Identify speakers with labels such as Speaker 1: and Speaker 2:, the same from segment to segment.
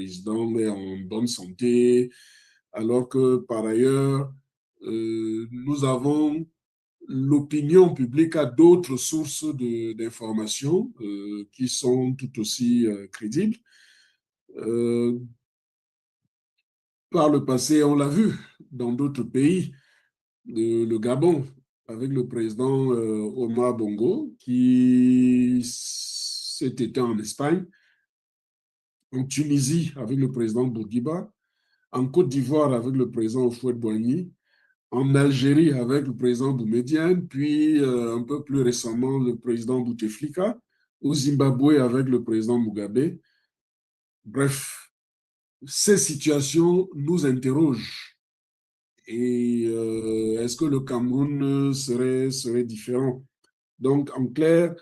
Speaker 1: président est en bonne santé, alors que par ailleurs, nous avons l'opinion publique a d'autres sources d'informations qui sont tout aussi crédibles. Par le passé, on l'a vu dans d'autres pays, le Gabon, avec le président Omar Bongo, qui c'était en Espagne, en Tunisie avec le président Bourguiba, en Côte d'Ivoire avec le président Houphouët-Boigny, en Algérie avec le président Boumedienne, puis un peu plus récemment le président Bouteflika, au Zimbabwe avec le président Mugabe. Bref, ces situations nous interrogent. Et est-ce que le Cameroun serait différent? Donc, en clair,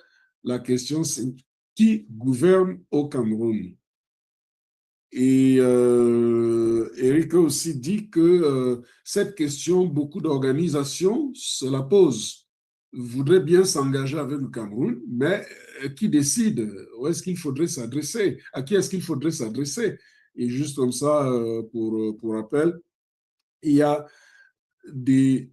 Speaker 1: la question, c'est qui gouverne au Cameroun? Et Eric a aussi dit que cette question, beaucoup d'organisations se la posent, voudraient bien s'engager avec le Cameroun, mais qui décide? Où est-ce qu'il faudrait s'adresser? À qui est-ce qu'il faudrait s'adresser? Et juste comme ça, pour rappel, il y a des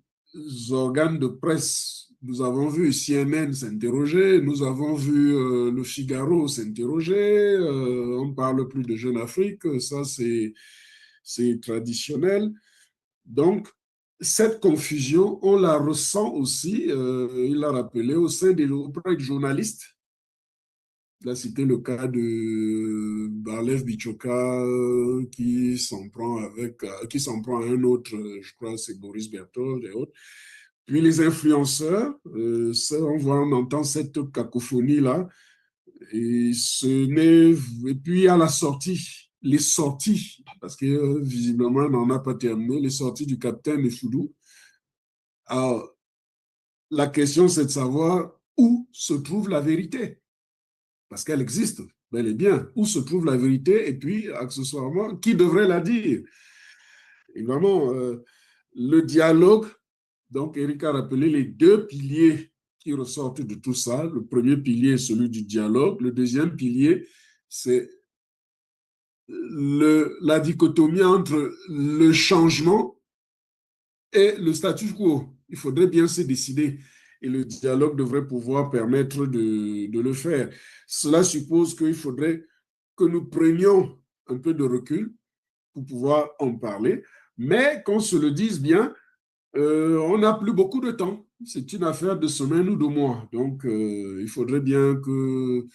Speaker 1: organes de presse. Nous avons vu CNN s'interroger, nous avons vu le Figaro s'interroger, on parle plus de Jeune Afrique, ça c'est traditionnel. Donc, cette confusion, on la ressent aussi, il l'a rappelé, auprès des journalistes. Il a cité le cas de Barlev Bichoka qui s'en prend à un autre, je crois que c'est Boris Berthold et autres. Puis les influenceurs, on entend cette cacophonie-là. Et puis à la sortie, les sorties, parce que visiblement on n'en a pas terminé, les sorties du capitaine Foudou. Alors, la question c'est de savoir où se trouve la vérité. Parce qu'elle existe, bel et bien. Où se trouve la vérité et puis, accessoirement, qui devrait la dire? Évidemment, le dialogue, donc Eric a rappelé les deux piliers qui ressortent de tout ça. Le premier pilier est celui du dialogue. Le deuxième pilier, c'est la dichotomie entre le changement et le statu quo. Il faudrait bien se décider. Et le dialogue devrait pouvoir permettre de le faire. Cela suppose qu'il faudrait que nous prenions un peu de recul pour pouvoir en parler, mais qu'on se le dise bien, on n'a plus beaucoup de temps. C'est une affaire de semaines ou de mois. Donc, il faudrait bien que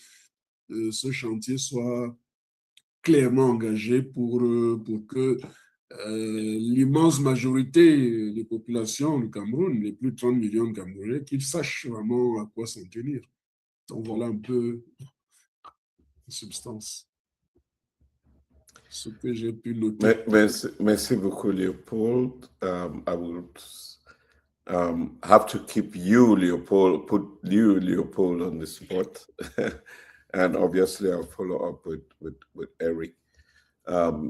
Speaker 1: ce chantier soit clairement engagé pour que l'immense majorité des populations du Cameroun, les plus de 30 millions de Camerounais, qu'ils sachent vraiment à quoi s'en tenir. Donc voilà un peu la substance. Ce que j'ai pu noter.
Speaker 2: Merci beaucoup, Leopold. I will have to keep you, Leopold, put you, Leopold, on the spot. And obviously I'll follow up with Eric.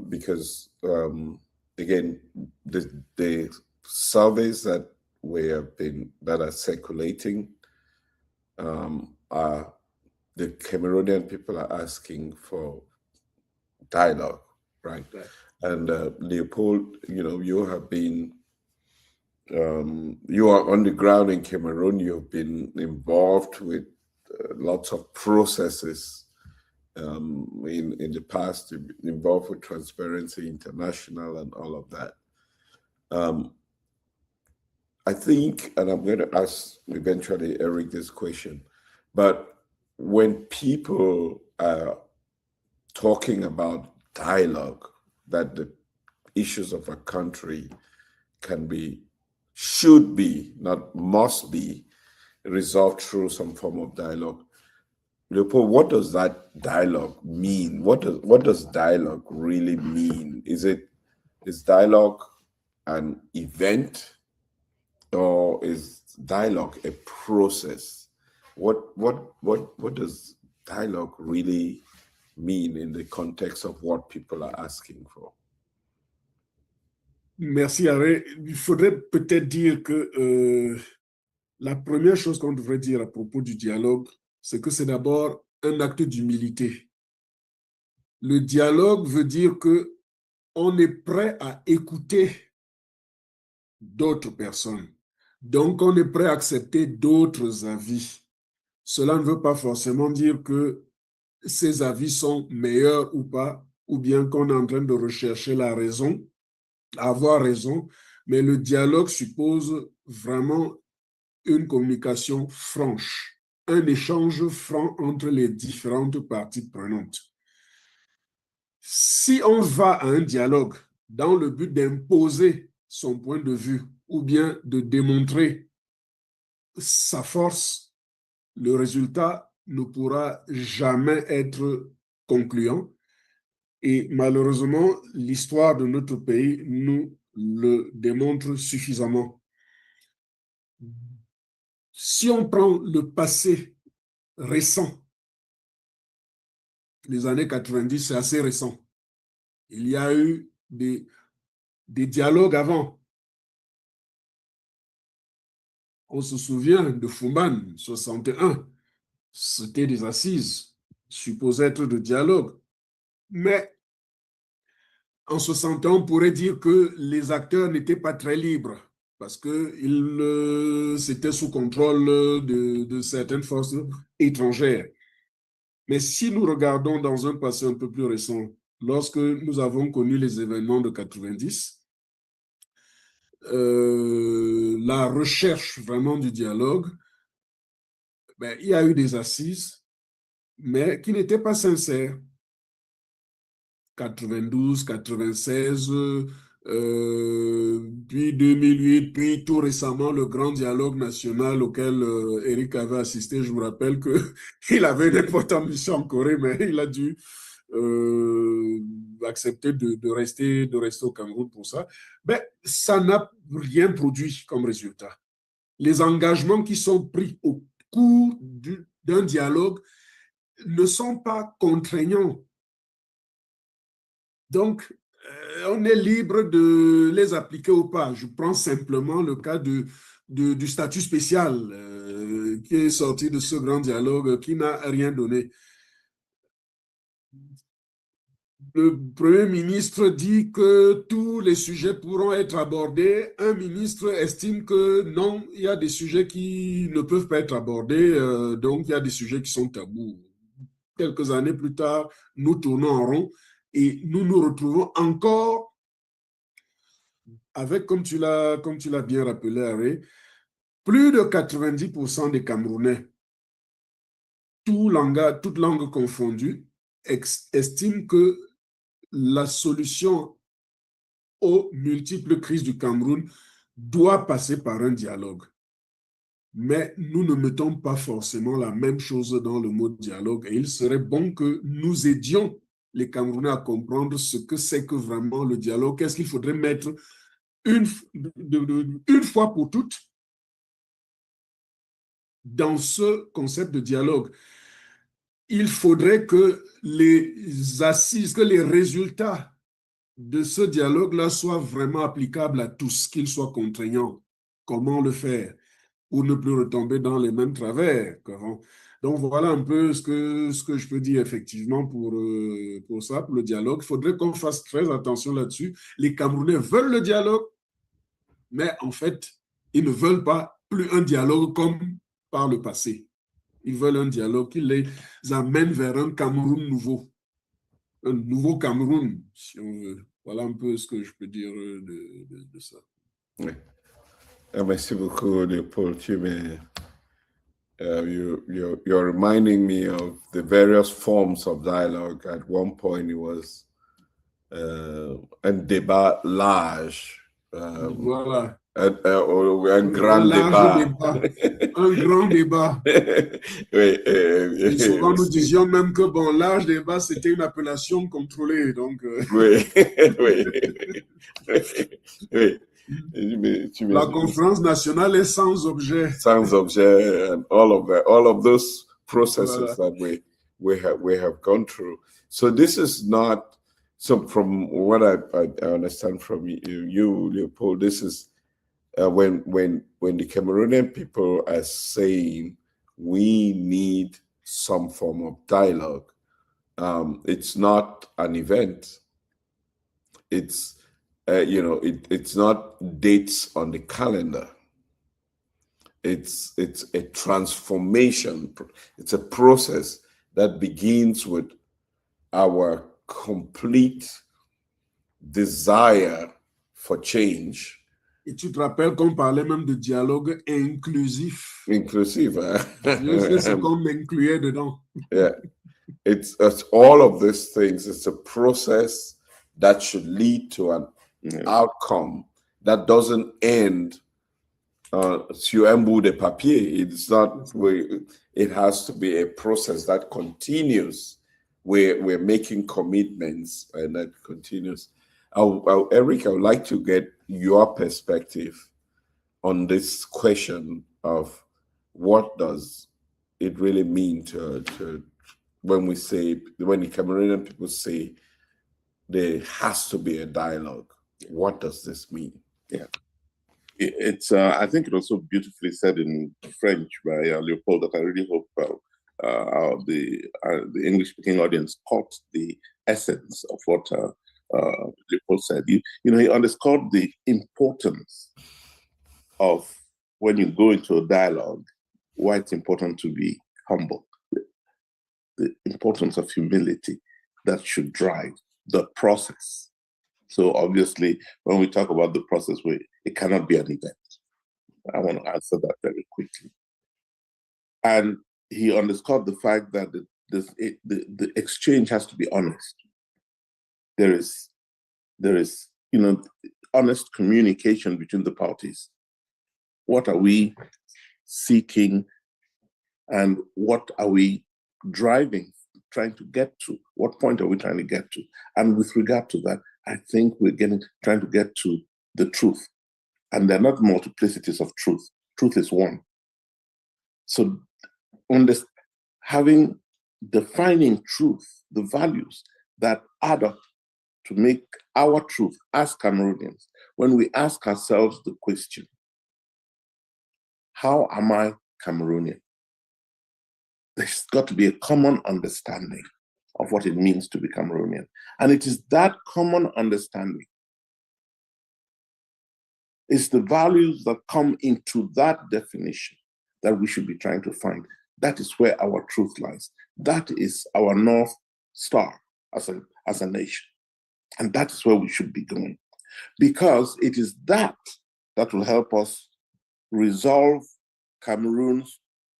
Speaker 2: Because again, the surveys that are circulating are the Cameroonian people are asking for dialogue, right? And Leopold, you have been you are on the ground in Cameroon. You've been involved with lots of processes. In the past, involved with Transparency International and all of that. I think, and I'm going to ask eventually Eric this question, but when people are talking about dialogue, that the issues of a country should be, not must be, resolved through some form of dialogue. Leopold, what does that dialogue mean? What does dialogue really mean? Is dialogue an event, or is dialogue a process? What does dialogue really mean in the context of what people are asking for?
Speaker 1: Merci, Harry. Il faudrait peut-être dire que la première chose qu'on devrait dire à propos du dialogue, c'est que c'est d'abord un acte d'humilité. Le dialogue veut dire que on est prêt à écouter d'autres personnes. Donc, on est prêt à accepter d'autres avis. Cela ne veut pas forcément dire que ces avis sont meilleurs ou pas, ou bien qu'on est en train de rechercher la raison, avoir raison, mais le dialogue suppose vraiment une communication franche, un échange franc entre les différentes parties prenantes. Si on va à un dialogue dans le but d'imposer son point de vue ou bien de démontrer sa force, le résultat ne pourra jamais être concluant. Et malheureusement, l'histoire de notre pays nous le démontre suffisamment. Si on prend le passé récent, les années 90, c'est assez récent. Il y a eu des dialogues avant. On se souvient de Fumban, 61. C'était des assises, supposées être de dialogue. Mais en 61, on pourrait dire que les acteurs n'étaient pas très libres parce que c'était sous contrôle de certaines forces étrangères. Mais si nous regardons dans un passé un peu plus récent, lorsque nous avons connu les événements de 90, la recherche vraiment du dialogue, il y a eu des assises, mais qui n'étaient pas sincères. 92, 96, puis 2008, puis tout récemment, le grand dialogue national auquel Eric avait assisté. Je me rappelle qu'il avait une importante mission en Corée, mais il a dû accepter de rester au Cameroun pour ça. Ça n'a rien produit comme résultat. Les engagements qui sont pris au cours d'un dialogue ne sont pas contraignants. Donc, on est libre de les appliquer ou pas. Je prends simplement le cas du statut spécial qui est sorti de ce grand dialogue qui n'a rien donné. Le Premier ministre dit que tous les sujets pourront être abordés. Un ministre estime que non, il y a des sujets qui ne peuvent pas être abordés, donc il y a des sujets qui sont tabous. Quelques années plus tard, nous tournons en rond et nous nous retrouvons encore avec, comme tu l'as bien rappelé, Harry, plus de 90% des Camerounais, toute langue confondue, estiment que la solution aux multiples crises du Cameroun doit passer par un dialogue. Mais nous ne mettons pas forcément la même chose dans le mot dialogue et il serait bon que nous aidions les Camerounais à comprendre ce que c'est que vraiment le dialogue, qu'est-ce qu'il faudrait mettre une fois pour toutes dans ce concept de dialogue. Il faudrait que les assises, que les résultats de ce dialogue-là soient vraiment applicables à tous, qu'ils soient contraignants. Comment le faire pour ne plus retomber dans les mêmes travers qu'avant. Donc voilà un peu ce que je peux dire effectivement pour ça, pour le dialogue. Il faudrait qu'on fasse très attention là-dessus. Les Camerounais veulent le dialogue, mais en fait, ils ne veulent pas plus un dialogue comme par le passé. Ils veulent un dialogue qui les amène vers un Cameroun nouveau. Un nouveau Cameroun, si on veut. Voilà un peu ce que je peux dire de ça.
Speaker 2: Oui. Merci beaucoup, Léopold. You're reminding me of the various forms of dialogue. At one point, it was un débat large.
Speaker 1: Voilà.
Speaker 2: Un grand débat.
Speaker 1: Un grand débat.
Speaker 2: Oui,
Speaker 1: et souvent, nous disions même que, bon, large débat, c'était une appellation contrôlée. Donc,
Speaker 2: oui, oui, oui.
Speaker 1: La conférence nationale est sans objet.
Speaker 2: Sans objet, and all of those processes that we have gone through. So this is not, so from what I understand from you, Leopold, this is when the Cameroonian people are saying we need some form of dialogue, It's not an event. It's it's not dates on the calendar. It's a transformation. It's a process that begins with our complete desire for change.
Speaker 1: Et tu te rappelles qu'on parlait même de dialogue inclusif.
Speaker 2: Inclusive.
Speaker 1: Est-ce que c'est qu'on m'incluait dedans?
Speaker 2: Yeah. It's all of these things. It's a process that should lead to an outcome that doesn't end sur un bout de papier. It's not. It has to be a process that continues. We're making commitments, and that continues. Eric, I would like to get your perspective on this question of what does it really mean to when the Cameroonian people say there has to be a dialogue. What does this mean?
Speaker 3: Yeah, it's. I think it was so beautifully said in French by Leopold that I really hope the English-speaking audience caught the essence of what Leopold said. He underscored the importance of when you go into a dialogue, why it's important to be humble, the importance of humility that should drive the process. So obviously, when we talk about the process, it cannot be an event. I want to answer that very quickly. And he underscored the fact that the exchange has to be honest. There is honest communication between the parties. What are we seeking, and what are we driving, trying to get to? What point are we trying to get to? And with regard to that, I think we're trying to get to the truth. And there are not multiplicities of truth. Truth is one. So defining truth, the values that add up to make our truth as Cameroonians, when we ask ourselves the question, how am I Cameroonian? There's got to be a common understanding of what it means to be Cameroonian. And it is that common understanding, it's the values that come into that definition that we should be trying to find. That is where our truth lies. That is our North Star as a nation. And that is where we should be going. Because it is that will help us resolve Cameroon's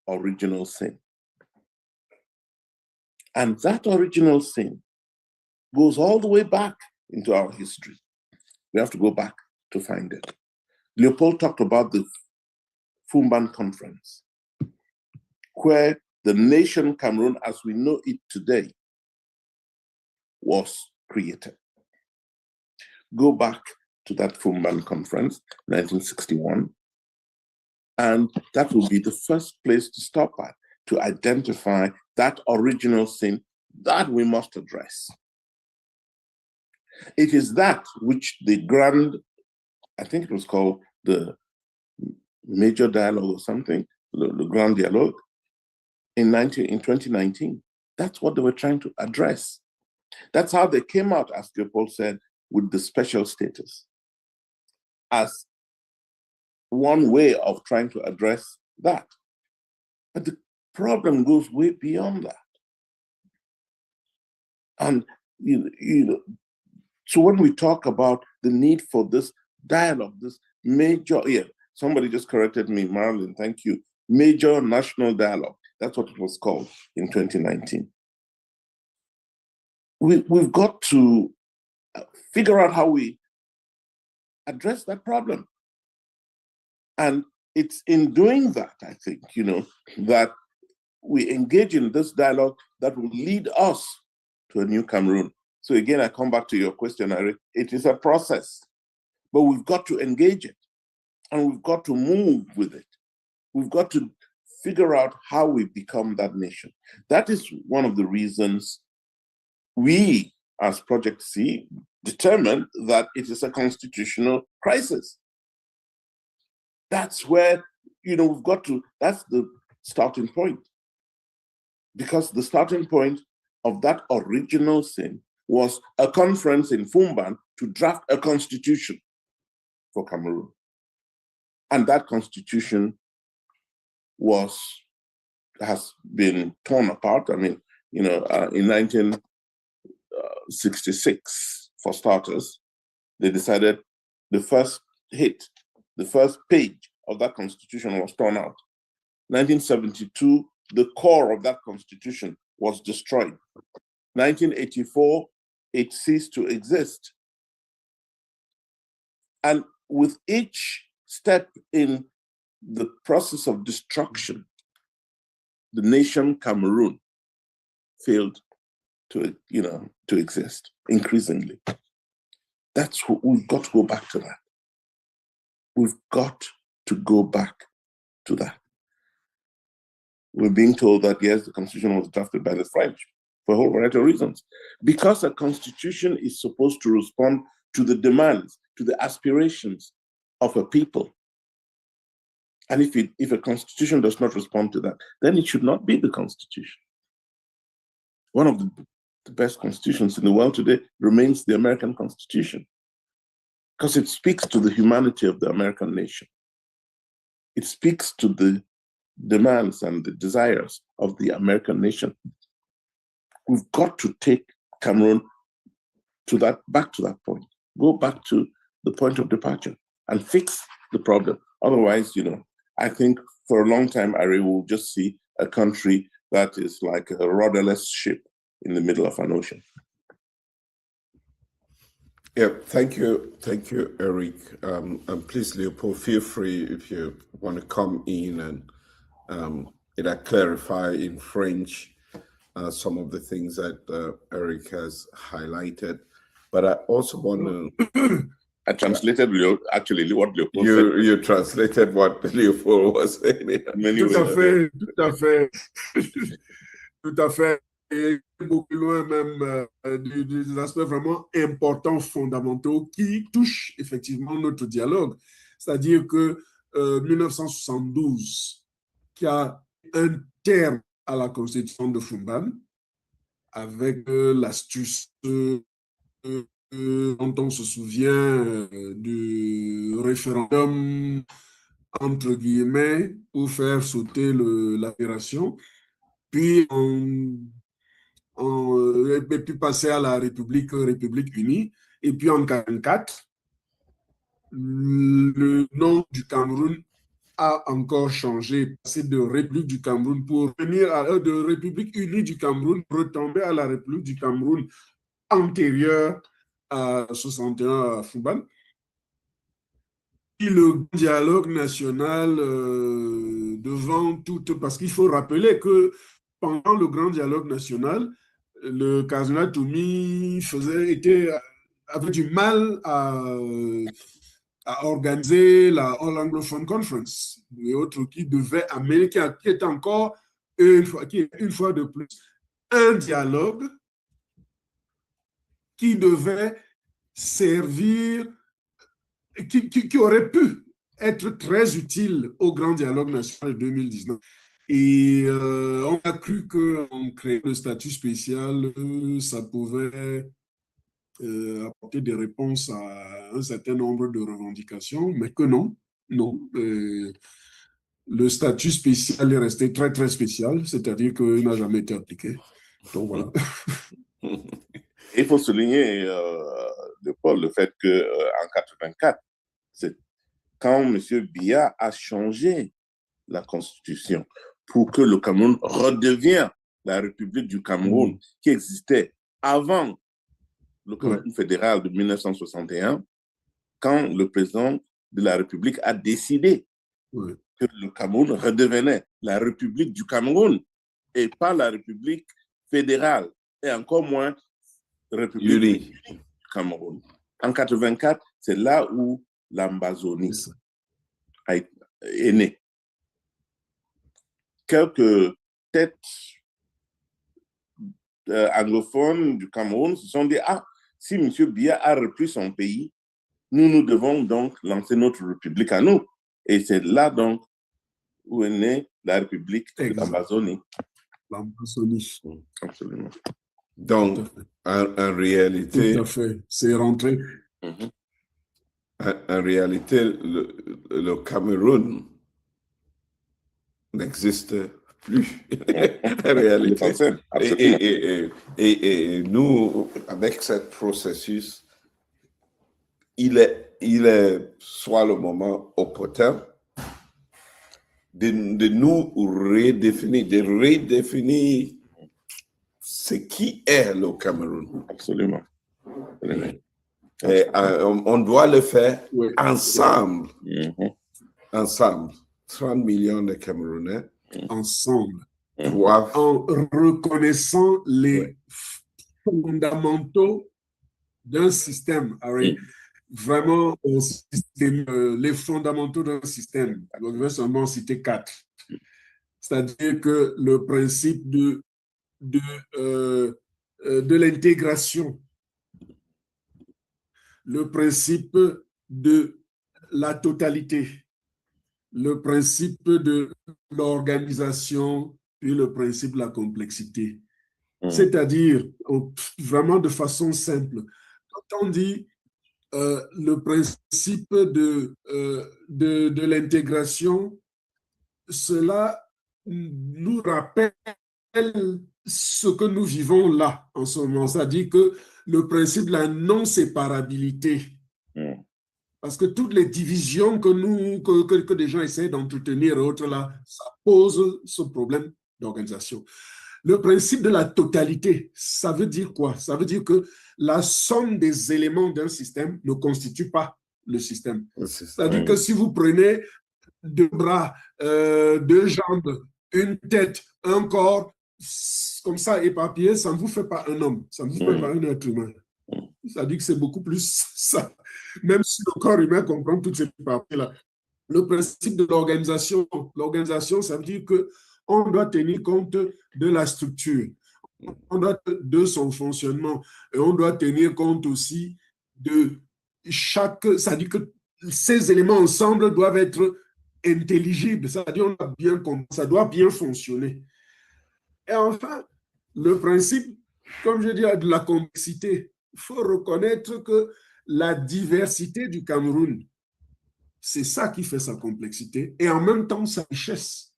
Speaker 3: original sin. And that original sin goes all the way back into our history. We have to go back to find it. Leopold talked about the Fumban Conference, where the nation Cameroon, as we know it today, was created. Go back to that Fumban Conference, 1961, and that will be the first place to stop at, to identify that original sin that we must address. It is that which the grand, I think it was called the Major Dialogue or something, the Grand Dialogue, in 2019. That's what they were trying to address. That's how they came out, as Leopold said, with the special status as one way of trying to address that. But the problem goes way beyond that. And so when we talk about the need for this dialogue, this major, somebody just corrected me, Marilyn, thank you, major national dialogue. That's what it was called in 2019. We've got to figure out how we address that problem. And it's in doing that, I think, that we engage in this dialogue that will lead us to a new Cameroon. So again, I come back to your question, Eric. It is a process, but we've got to engage it, and we've got to move with it. We've got to figure out how we become that nation. That is one of the reasons we, as Project C, determined that it is a constitutional crisis. That's where, we've got to, that's the starting point. Because the starting point of that original sin was a conference in Fumban to draft a constitution for Cameroon. And that constitution has been torn apart. I mean, in 1966, for starters, they decided the first page of that constitution was torn out. 1972, the core of that constitution was destroyed. 1984, it ceased to exist. And with each step in the process of destruction, the nation Cameroon failed to exist increasingly. We've got to go back to that. We've got to go back to that. We're being told that, yes, the constitution was drafted by the French for a whole variety of reasons. Because a constitution is supposed to respond to the demands, to the aspirations of a people. And if a constitution does not respond to that, then it should not be the constitution. One of the best constitutions in the world today remains the American Constitution, because it speaks to the humanity of the American nation. It speaks to the demands and the desires of the American nation. We've got to take Cameroon back to that point. Go back to the point of departure and fix the problem. Otherwise, I think for a long time, I will just see a country that is like a rudderless ship in the middle of an ocean.
Speaker 2: Yeah, thank you, Eric. And please, Leopold, feel free if you want to come in and either clarify in French some of the things that Eric has highlighted. But I also want to...
Speaker 3: I translated actually what Leopold said.
Speaker 2: You translated what Leopold was saying.
Speaker 1: Tout à fait. Et beaucoup loin même des aspects vraiment importants, fondamentaux, qui touchent effectivement notre dialogue. C'est-à-dire que 1972, qui a un terme à la constitution de Fumban, avec l'astuce dont on se souvient du référendum, entre guillemets, pour faire sauter l'appellation, puis et puis passer à la République unie, et puis en 1944, le nom du Cameroun a encore changé, passé de République du Cameroun pour venir de République unie du Cameroun, retomber à la République du Cameroun antérieure à 61 à Fumban. Et le dialogue national devant toute... Parce qu'il faut rappeler que pendant le grand dialogue national, le cardinal Toumi avait du mal à organiser la All Anglophone Conference et autres qui devaient amener, qui est encore une fois de plus un dialogue qui devait servir, qui aurait pu être très utile au grand dialogue national de 2019. Et on a cru qu'en créant le statut spécial, ça pouvait apporter des réponses à un certain nombre de revendications, mais que non. Le statut spécial est resté très, très spécial, c'est-à-dire qu'il n'a jamais été appliqué. Donc voilà.
Speaker 3: Il faut souligner, le fait qu'en 1984, c'est quand M. Biya a changé la Constitution pour que le Cameroun redevienne la République du Cameroun qui existait avant le Cameroun fédéral de 1961, quand le président de la République a décidé que le Cameroun redevenait la République du Cameroun et pas la République fédérale, et encore moins République du Cameroun. En 1984, c'est là où l'Ambazonie est née. Quelques têtes anglophones du Cameroun se sont dit, si M. Biya a repris son pays, nous devons donc lancer notre république à nous. Et c'est là donc où est née la République de l'Amazonie.
Speaker 1: L'Amazonie.
Speaker 3: Absolument.
Speaker 2: Donc, en réalité...
Speaker 1: Tout à fait, c'est rentré.
Speaker 2: En réalité, le Cameroun n'existe plus. En réalité. Et nous, avec ce processus, il est soit le moment opportun de nous redéfinir, de redéfinir ce qui est le Cameroun.
Speaker 3: Absolument.
Speaker 2: Et, on doit le faire ensemble. Ensemble. 30 millions de Camerounais.
Speaker 1: Ensemble.
Speaker 2: Doivent...
Speaker 1: En reconnaissant les fondamentaux d'un système. Vraiment, les fondamentaux d'un système. Alors, je vais seulement citer 4. C'est-à-dire que le principe de l'intégration, le principe de la totalité, le principe de l'organisation et le principe de la complexité. C'est-à-dire, vraiment de façon simple, quand on dit le principe de l'intégration, cela nous rappelle ce que nous vivons là en ce moment, c'est-à-dire que le principe de la non-séparabilité. Parce que toutes les divisions que des gens essaient d'entretenir et autres là, ça pose ce problème d'organisation. Le principe de la totalité, ça veut dire quoi? Ça veut dire que la somme des éléments d'un système ne constitue pas le système. C'est-à-dire que si vous prenez 2 bras, 2 jambes, une tête, un corps, comme ça éparpillé, ça ne vous fait pas un homme, ça ne vous fait pas un être humain. C'est-à-dire que c'est beaucoup plus ça. Même si le corps humain comprend toutes ces parties-là. Le principe de l'organisation, ça veut dire qu'on doit tenir compte de la structure, on doit de son fonctionnement, et on doit tenir compte aussi de chaque... C'est-à-dire que ces éléments ensemble doivent être intelligibles, c'est-à-dire ça doit bien fonctionner. Et enfin, le principe, comme je dis, de la complexité. Il faut reconnaître que la diversité du Cameroun, c'est ça qui fait sa complexité et en même temps sa richesse.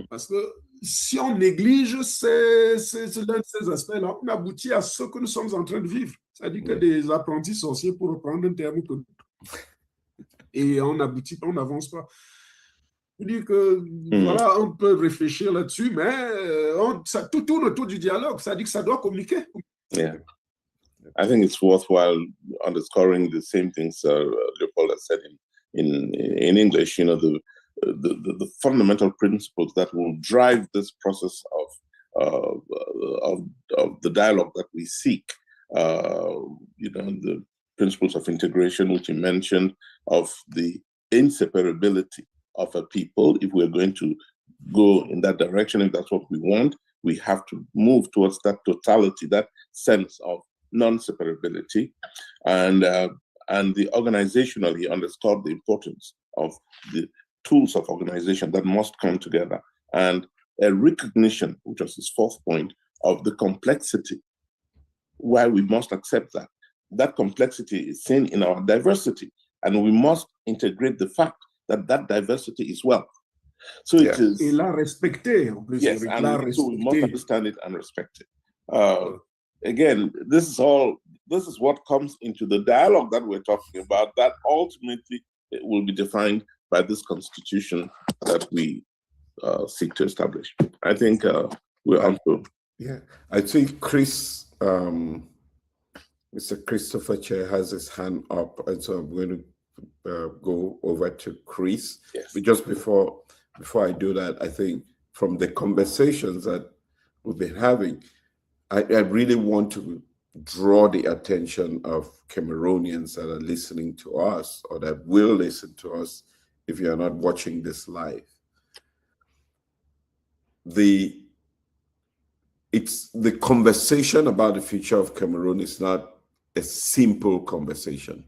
Speaker 1: Parce que si on néglige l'un de ces aspects-là, on aboutit à ce que nous sommes en train de vivre. C'est-à-dire que des apprentis sorciers, pour reprendre un terme, et on aboutit, on n'avance pas. Je dis que voilà, on peut réfléchir là-dessus, mais ça tout tourne autour du dialogue. Ça dit que ça doit communiquer.
Speaker 3: Yeah. I think it's worthwhile underscoring the same things Leopold has said in English. You know, the fundamental principles that will drive this process of the dialogue that we seek. You know, the principles of integration, which you mentioned, of the inseparability of a people. If we're going to go in that direction, if that's what we want, we have to move towards that totality, that sense of non-separability. And the organizational, he understood the importance of the tools of organization that must come together, and a recognition, which was his 4th point, of the complexity, why we must accept that. That complexity is seen in our diversity, and we must integrate the fact that that diversity is wealth. So it is.
Speaker 1: Et la respecter, en plus.
Speaker 3: Yes, and so we must understand it and respect it. Again, this is what comes into the dialogue that we're talking about, that ultimately it will be defined by this constitution that we seek to establish. I think we're on to.
Speaker 2: Yeah, I think Chris, Mr. Christopher Chair has his hand up, and so I'm going to go over to Chris.
Speaker 3: Yes.
Speaker 2: But just before I do that, I think from the conversations that we've been having, I really want to draw the attention of Cameroonians that are listening to us, or that will listen to us if you're not watching this live. The conversation about the future of Cameroon is not a simple conversation.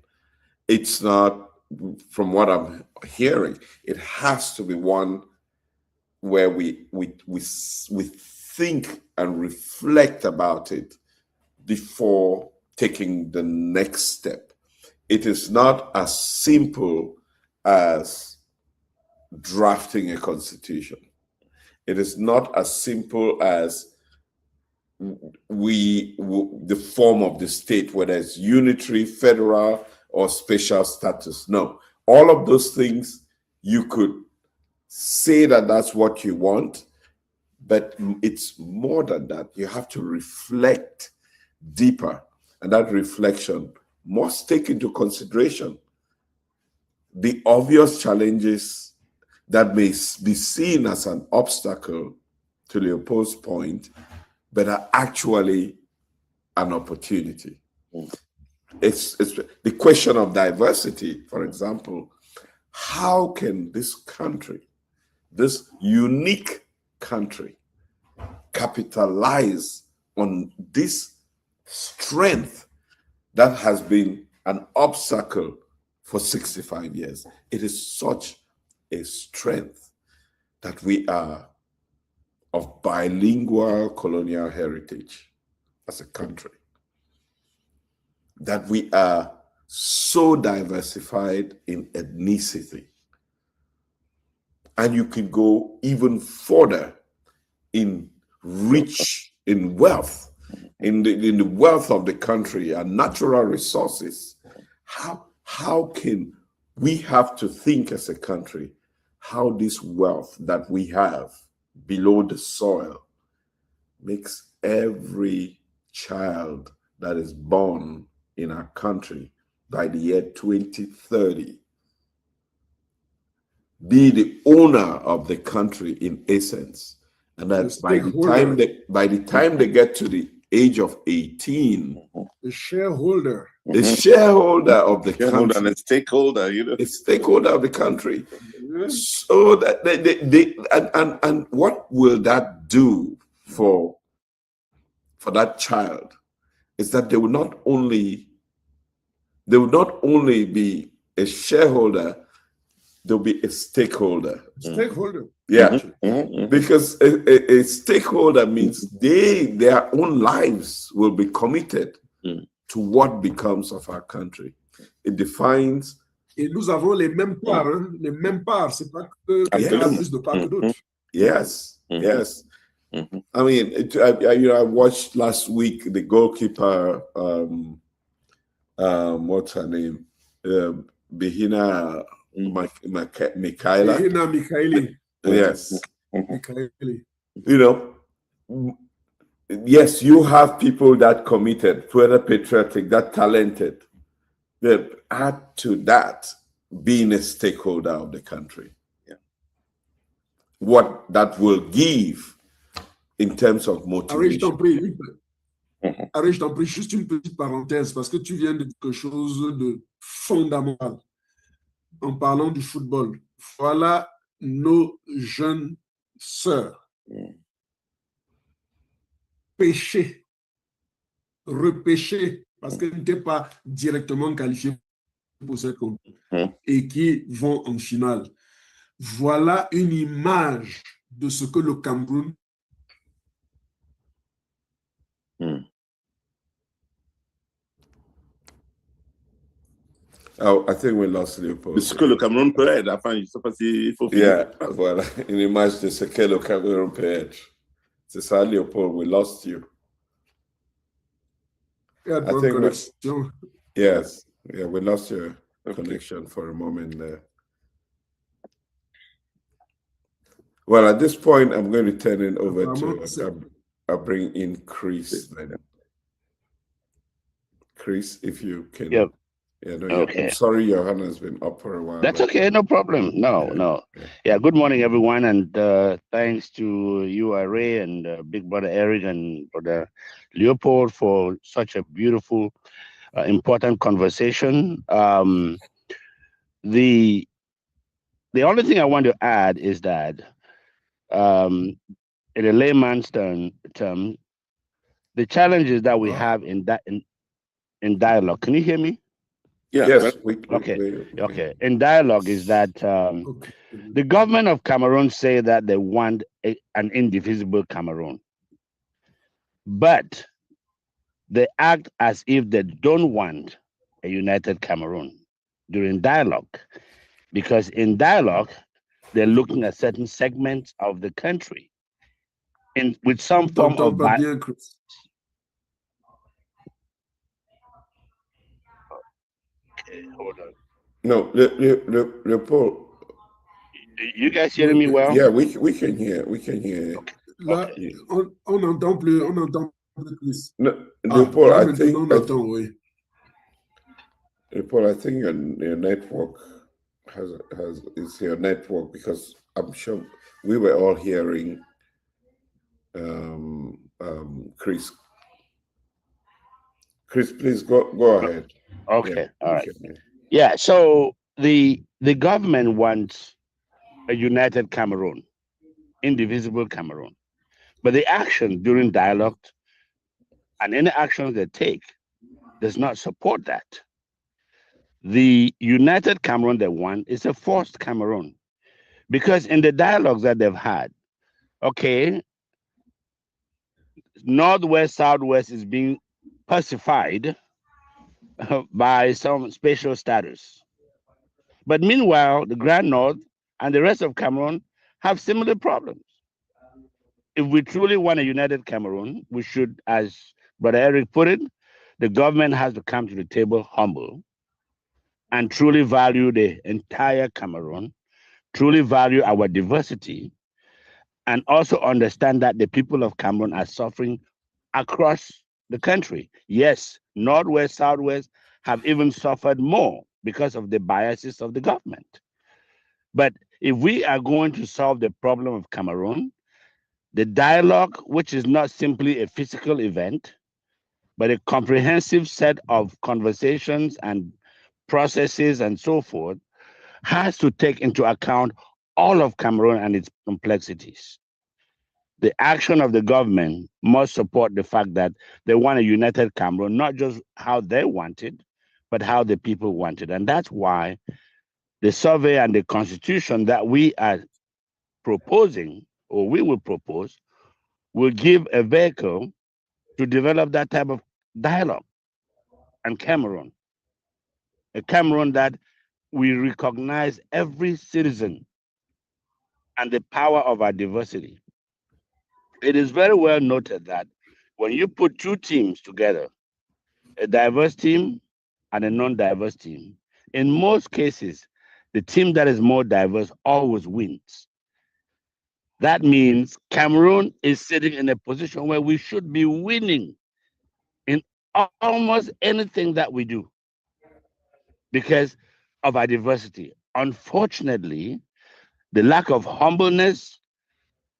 Speaker 2: It's not, from what I'm hearing, it has to be one where we think and reflect about it before taking the next step. It is not as simple as drafting a constitution. It is not as simple as the form of the state, whether it's unitary, federal, or special status. No, all of those things, you could say that that's what you want, but it's more than that. You have to reflect deeper, and that reflection must take into consideration the obvious challenges that may be seen as an obstacle to Leopold's point, but are actually an opportunity. It's the question of diversity, for example. How can this country, this unique country, capitalize on this strength that has been an obstacle for 65 years? It is such a strength that we are of bilingual colonial heritage as a country, that we are so diversified in ethnicity. And you can go even further in wealth, in the wealth of the country and natural resources. How can we have to think as a country how this wealth that we have below the soil makes every child that is born in our country by the year 2030 be the owner of the country in essence, and that by the time they get to the age of 18,
Speaker 1: a shareholder
Speaker 2: of the country,
Speaker 3: and a stakeholder,
Speaker 2: a stakeholder of the country.
Speaker 1: Yes.
Speaker 2: So that and what will that do for that child is that they will not only be a shareholder, they'll be a stakeholder.
Speaker 1: Stakeholder.
Speaker 2: Yeah, because a stakeholder means their own lives will be committed to what becomes of our country. It defines.
Speaker 1: Et nous avons les mêmes parts, hein? Les mêmes parts. C'est pas que quelqu'un a plus de parts que d'autres.
Speaker 2: Yes, yes. I mean, I watched last week the goalkeeper. What's her name? Behina Mikhaila.
Speaker 1: Behina Mikhaili.
Speaker 2: Yes.
Speaker 1: Mikhaili.
Speaker 2: You know, yes, you have people that committed, whether patriotic, that talented. That add to that being a stakeholder of the country. Yeah. What that will give in terms of motivation.
Speaker 1: Harry, je t'en prie, juste une petite parenthèse, parce que tu viens de quelque chose de fondamental en parlant du football. Voilà nos jeunes sœurs. Pêcher, repêcher, parce qu'elles n'étaient pas directement qualifiées pour cette compétition et qui vont en finale. Voilà une image de ce que le Cameroun
Speaker 2: Oh, I think we lost Leopold.
Speaker 3: Ce que le Cameroun peut être. Enfin, je ne sais pas s'il faut finir.
Speaker 2: Yeah, voilà. Une image de ce que le Cameroun peut être. C'est ça, Leopold. We lost you.
Speaker 1: Yeah, I think
Speaker 2: yes. Yeah, we lost your connection for a moment there. Well, at this point, I'm going to turn it over to, I'll bring in Chris then. Chris, if you can.
Speaker 4: Yep.
Speaker 2: Yeah, no,
Speaker 4: okay.
Speaker 2: I'm sorry your hand has been up for a while.
Speaker 4: That's okay, no problem. No. Yeah, good morning, everyone, and thanks to you, Ray, and Big Brother Eric and Brother Leopold for such a beautiful, important conversation. The only thing I want to add is that, in a layman's term, the challenges that we have in dialogue. Can you hear me?
Speaker 2: Yeah, yes.
Speaker 4: Okay. In dialogue is that the government of Cameroon say that they want an indivisible Cameroon. but they act as if they don't want a united Cameroon during dialogue, because in dialogue, they're looking at certain segments of the country with some form
Speaker 1: T'entends
Speaker 4: of
Speaker 1: pas bien, Chris.
Speaker 4: Okay, hold on.
Speaker 2: No, le Paul.
Speaker 4: You guys hearing me well?
Speaker 2: Yeah, we can hear. We can hear.
Speaker 4: Okay.
Speaker 1: Là,
Speaker 4: Okay.
Speaker 1: on n'entend plus, on n'entend plus Chris.
Speaker 2: No,
Speaker 1: Ah,
Speaker 2: Paul,
Speaker 1: là
Speaker 2: I
Speaker 1: maintenant
Speaker 2: think.
Speaker 1: on entend, oui.
Speaker 2: Paul, I think your network is your network, because I'm sure we were all hearing Chris. Chris, please go ahead.
Speaker 4: Okay.
Speaker 2: Yeah,
Speaker 4: All right. Yeah. So the government wants a united Cameroon, indivisible Cameroon, but the action during dialogue and any actions they take does not support that. The united Cameroon they want is a forced Cameroon, because in the dialogues that they've had, okay, Northwest, Southwest is being pacified by some special status. But meanwhile, the Grand North and the rest of Cameroon have similar problems. If we truly want a united Cameroon, we should, as Brother Eric put it, the government has to come to the table humble and truly value the entire Cameroon, truly value our diversity, and also understand that the people of Cameroon are suffering across the country. Yes, Northwest, Southwest have even suffered more because of the biases of the government. But if we are going to solve the problem of Cameroon, the dialogue, which is not simply a physical event, but a comprehensive set of conversations and processes and so forth, has to take into account all of Cameroon and its complexities. The action of the government must support the fact that they want a united Cameroon, not just how they want it, but how the people want it. And that's why the survey and the constitution that we are proposing, or we will propose, will give a vehicle to develop that type of dialogue and Cameroon. A Cameroon that we recognize every citizen and the power of our diversity. It is very well noted that when you put two teams together, a diverse team and a non-diverse team, in most cases, the team that is more diverse always wins. That means Cameroon is sitting in a position where we should be winning in almost anything that we do because of our diversity. Unfortunately, the lack of humbleness,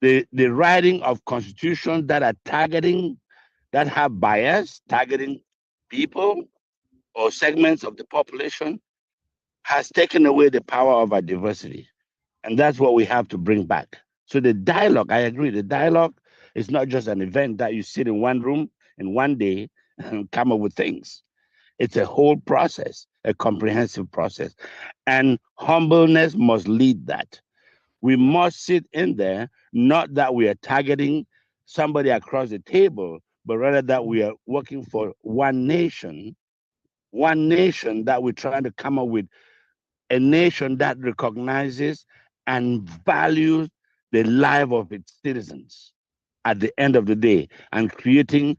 Speaker 4: the writing of constitutions that are targeting, that have bias, targeting people or segments of the population, has taken away the power of our diversity. And that's what we have to bring back. So the dialogue, I agree, the dialogue is not just an event that you sit in one room in one day and come up with things. It's a whole process, a comprehensive process. And humbleness must lead that. We must sit in there, not that we are targeting somebody across the table, but rather that we are working for one nation that we're trying to come up with, a nation that recognizes and values the life of its citizens at the end of the day, and creating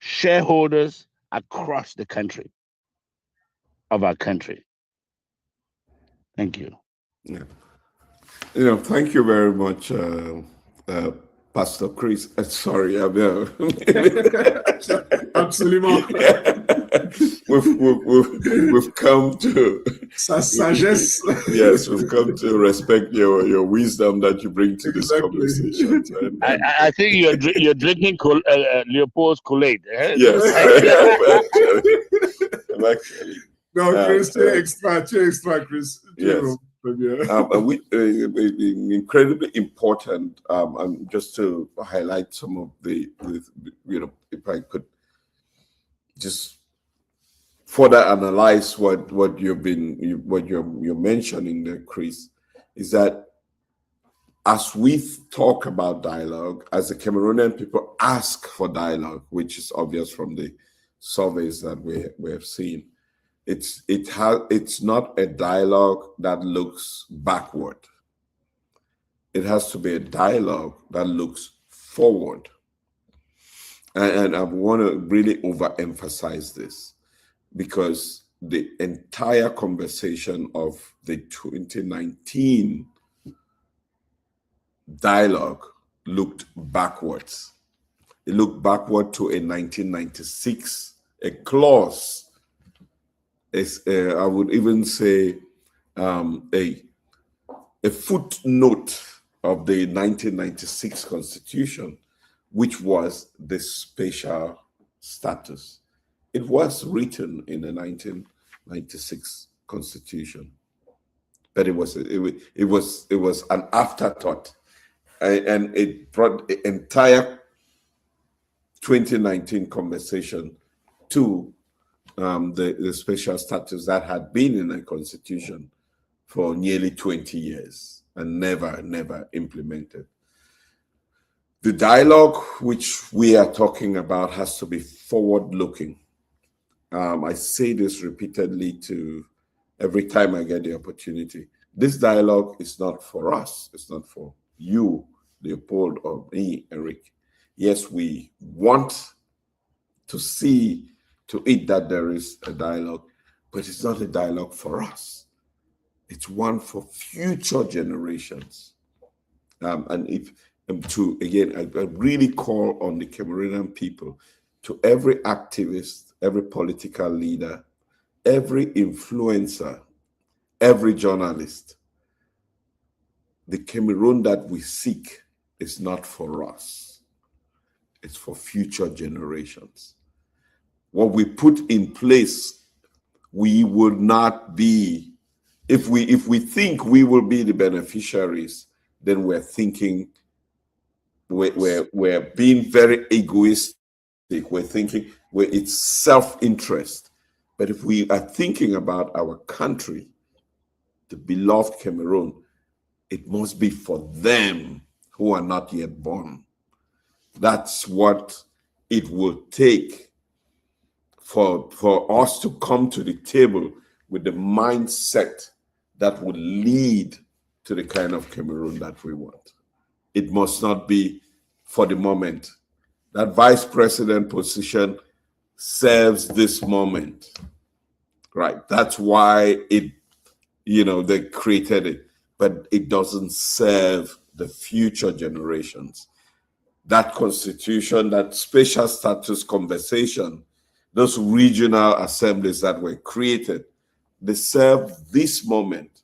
Speaker 4: shareholders across the country of our country. Thank you.
Speaker 2: Yeah. Thank you very much, Pastor Chris. Sorry,
Speaker 1: Absolument.
Speaker 2: We've come to
Speaker 1: sa sagesse.
Speaker 2: Yes, we've come to respect your wisdom that you bring to this conversation.
Speaker 4: I think you're drinking Leopold's Kool-Aid. Eh?
Speaker 2: Yes, I'm actually.
Speaker 1: No, Chris, tu es extra, Chris.
Speaker 2: Yes. Incredibly important, and just to highlight some of the if I could just further analyze what you're mentioning there, Chris, is that as we talk about dialogue, as the Cameroonian people ask for dialogue, which is obvious from the surveys that we have seen, it's not a dialogue that looks backward. It has to be a dialogue that looks forward. And I want to really overemphasize this, because the entire conversation of the 2019 dialogue looked backwards. It looked backward to a 1996, a clause, I would even say a footnote of the 1996 Constitution, which was the special status. It was written in the 1996 Constitution, but it was an afterthought, and it brought the entire 2019 conversation to the special status that had been in the Constitution for nearly 20 years and never implemented. The dialogue which we are talking about has to be forward-looking. I say this repeatedly to every time I get the opportunity. This dialogue is not for us. It's not for you, Leopold, or me, Eric. Yes, we want to see to it that there is a dialogue, but it's not a dialogue for us. It's one for future generations. And if I really call on the Cameroonian people, to every activist, every political leader, every influencer, every journalist, the Cameroon that we seek is not for us. It's for future generations. What we put in place, we will not be, if we think we will be the beneficiaries, then we're thinking, we're being very egoistic. We're thinking it's self-interest. But if we are thinking about our country, the beloved Cameroon, it must be for them who are not yet born. That's what it will take for us to come to the table with the mindset that will lead to the kind of Cameroon that we want. It must not be for the moment. That vice president position serves this moment, right? That's why they created it, but it doesn't serve the future generations. That constitution, that special status conversation, those regional assemblies that were created, they serve this moment,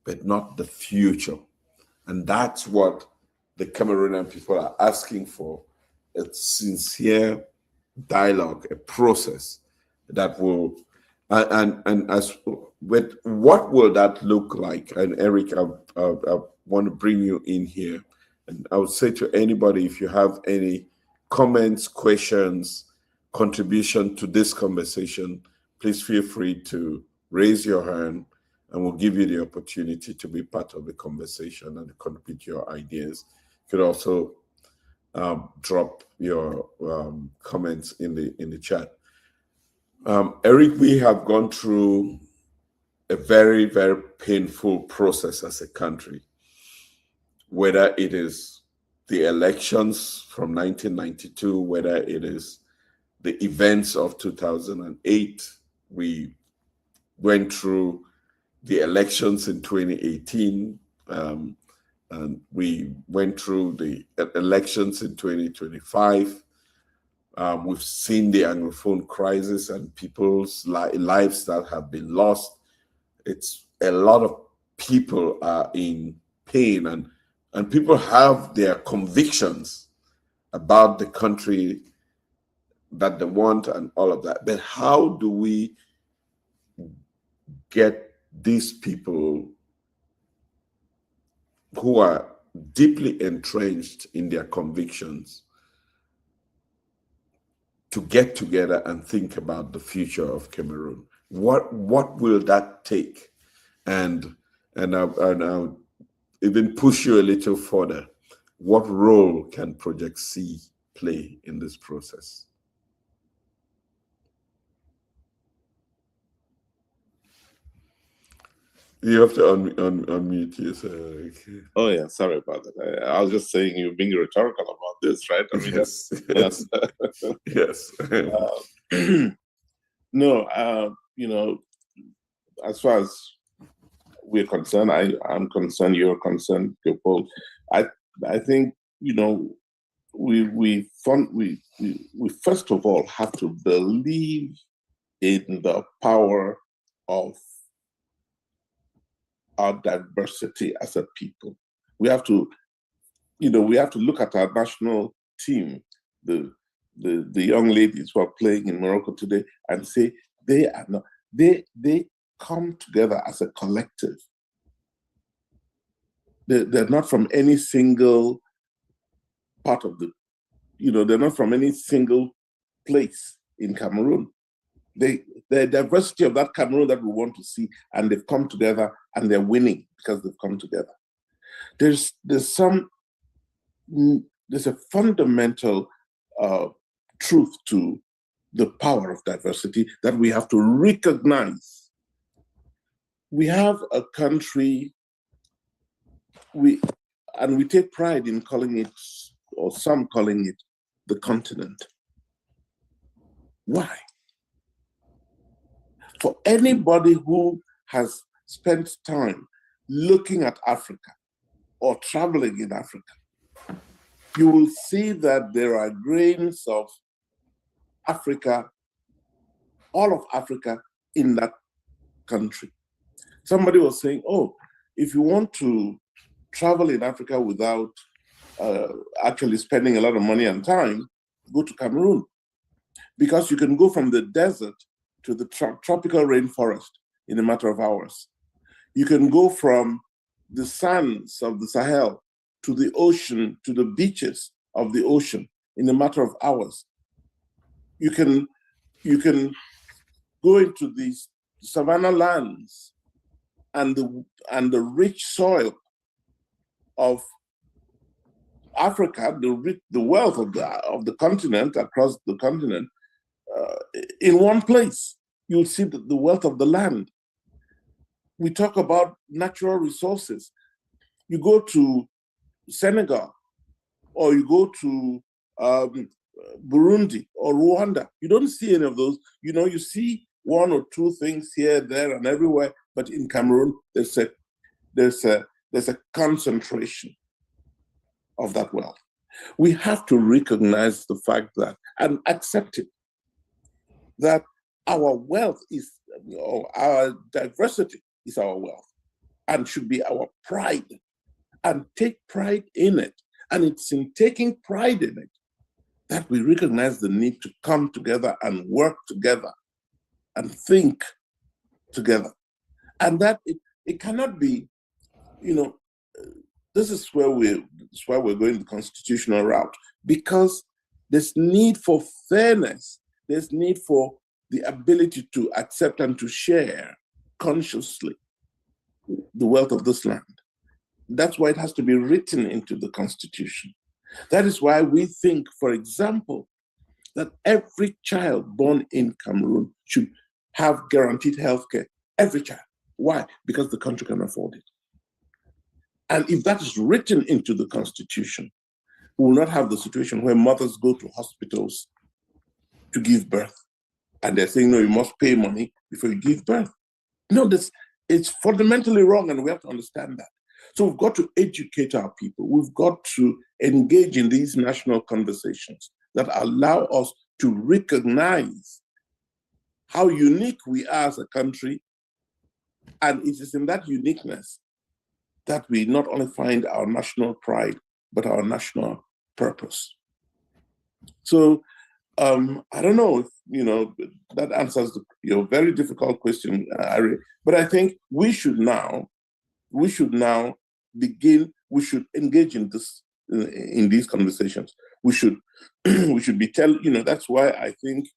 Speaker 2: but not the future. And that's what the Cameroonian people are asking for, a sincere dialogue, a process that will, but what will that look like? And Eric, I want to bring you in here. And I would say to anybody, if you have any comments, questions, contribution to this conversation, please feel free to raise your hand, and we'll give you the opportunity to be part of the conversation and contribute your ideas. You could also drop your comments in the chat. Eric, we have gone through a very, very painful process as a country, whether it is the elections from 1992, whether it is the events of 2008. We went through the elections in 2018, and we went through the elections in 2025. We've seen the Anglophone crisis and people's lives that have been lost. It's a lot of people are in pain, and people have their convictions about the country that they want and all of that. But how do we get these people who are deeply entrenched in their convictions to get together and think about the future of Cameroon? What will that take? And even push you a little further. What role can Project C play in this process? You have to unmute yourself. Okay.
Speaker 3: Oh yeah, sorry about that. I was just saying you're being rhetorical about this, right? I mean,
Speaker 2: Yes.
Speaker 3: yes.
Speaker 2: Yes.
Speaker 3: No, you know, as far as we're concerned, I'm concerned, you're concerned, people. I think, you know, we first of all have to believe in the power of our diversity as a people. We have to, you know, we have to look at our national team, the young ladies who are playing in Morocco today, and say they are not, they come together as a collective. They're not from any single part of the, you know, they're not from any single place in Cameroon. The diversity of that Cameroon that we want to see, and they've come together and they're winning because they've come together. There's a fundamental truth to the power of diversity that we have to recognize. We have a country, we take pride in calling it, or some calling it, the continent. Why? For anybody who has spent time looking at Africa or traveling in Africa, you will see that there are grains of Africa, all of Africa, in that country. Somebody was saying, oh, if you want to travel in Africa without actually spending a lot of money and time, go to Cameroon. Because you can go from the desert to the tropical rainforest in a matter of hours. You can go from the sands of the Sahel to the ocean, to the beaches of the ocean in a matter of hours. You can go into these savanna lands and the rich soil of Africa, the wealth of the continent, across the continent, in one place. You'll see the wealth of the land. We talk about natural resources. You go to Senegal, or you go to Burundi or Rwanda, you don't see any of those. You know, you see one or two things here, there, and everywhere, but in Cameroon, there's a concentration of that wealth. We have to recognize the fact that, and accept it, that our wealth is, our diversity is our wealth and should be our pride, and take pride in it. And it's in taking pride in it that we recognize the need to come together and work together and think together. And that it cannot be, you know, this is why we're going the constitutional route, because there's need for fairness. There's need for the ability to accept and to share consciously the wealth of this land. That's why it has to be written into the Constitution. That is why we think, for example, that every child born in Cameroon should have guaranteed healthcare. Every child. Why? Because the country can afford it. And if that is written into the Constitution, we will not have the situation where mothers go to hospitals to give birth. And they're saying, no, you must pay money before you give birth. No, it's fundamentally wrong, and we have to understand that. So we've got to educate our people. We've got to engage in these national conversations that allow us to recognize how unique we are as a country. And it is in that uniqueness that we not only find our national pride, but our national purpose. So I don't know if, you know, that answers your very difficult question, Ari, but I think we should now begin, we should engage in these conversations. We should be you know, that's why I think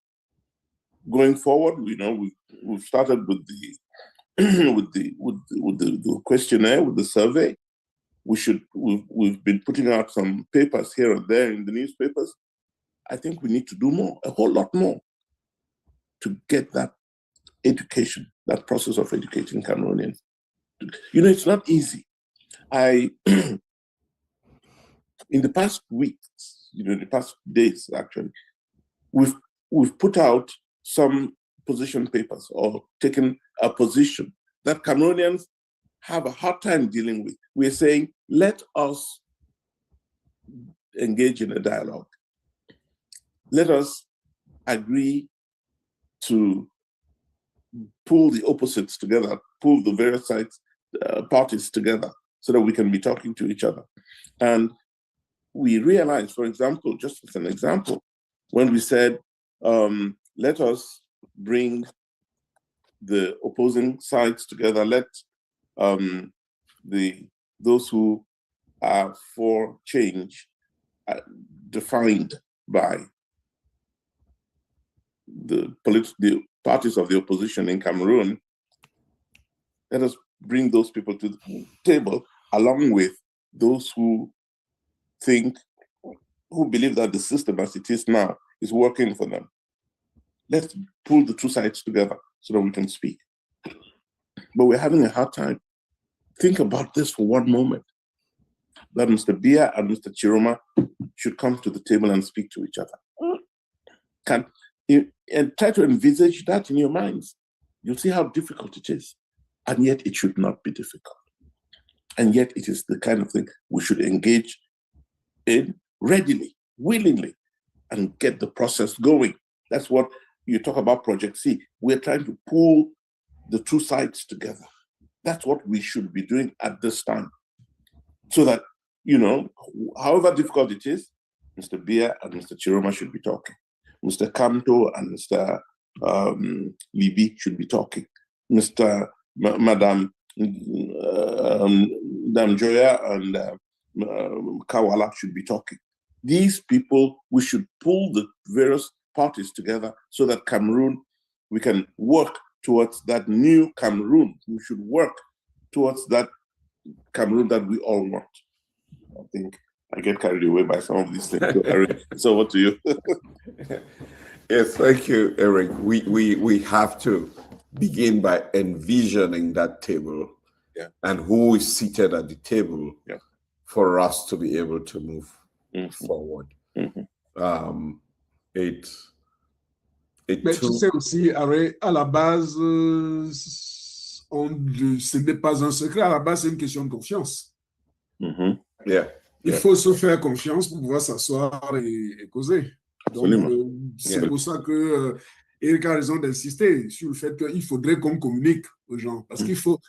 Speaker 3: going forward, you know, we've started with the with the questionnaire, with the survey, we've been putting out some papers here and there in the newspapers. I think we need to do more, a whole lot more, to get that education, that process of educating Cameroonians. You know, it's not easy. In the past weeks, you know, the past days actually, we've put out some position papers or taken a position that Cameroonians have a hard time dealing with. We're saying, let us engage in a dialogue. Let us agree to pull the opposites together, pull the various sides, parties together, so that we can be talking to each other. And we realized, for example, just as an example, when we said, let us bring the opposing sides together, let those who are for change, defined by the parties of the opposition in Cameroon, let us bring those people to the table, along with those who believe that the system as it is now is working for them. Let's pull the two sides together so that we can speak. But we're having a hard time. Think about this for one moment, that Mr. Biya and Mr. Chiroma should come to the table and speak to each other. And try to envisage that in your minds. You'll see how difficult it is. And yet it should not be difficult. And yet it is the kind of thing we should engage in readily, willingly, and get the process going. That's what you talk about Project C. We're trying to pull the two sides together. That's what we should be doing at this time. So that, you know, however difficult it is, Mr. Biya and Mr. Chiroma should be talking. Mr. Kamto and Mr. Libi should be talking. Madam Joya and Kawala should be talking. These people, we should pull the various parties together so that Cameroon, we can work towards that new Cameroon. We should work towards that Cameroon that we all want. I think I get carried away by some of these things. So what do you?
Speaker 2: Yes, thank you, Eric. We have to begin by envisioning that table,
Speaker 3: yeah,
Speaker 2: and who is seated at the table,
Speaker 3: yeah,
Speaker 2: for us to be able to move forward.
Speaker 1: Mais tu sais aussi, Aré, à la base, ce n'est pas un secret, à la base, c'est une question de confiance. Il faut se faire confiance pour pouvoir s'asseoir et causer. Donc, c'est pour ça que Eric a raison d'insister sur le fait qu'il faudrait qu'on communique aux gens. Parce qu'il faut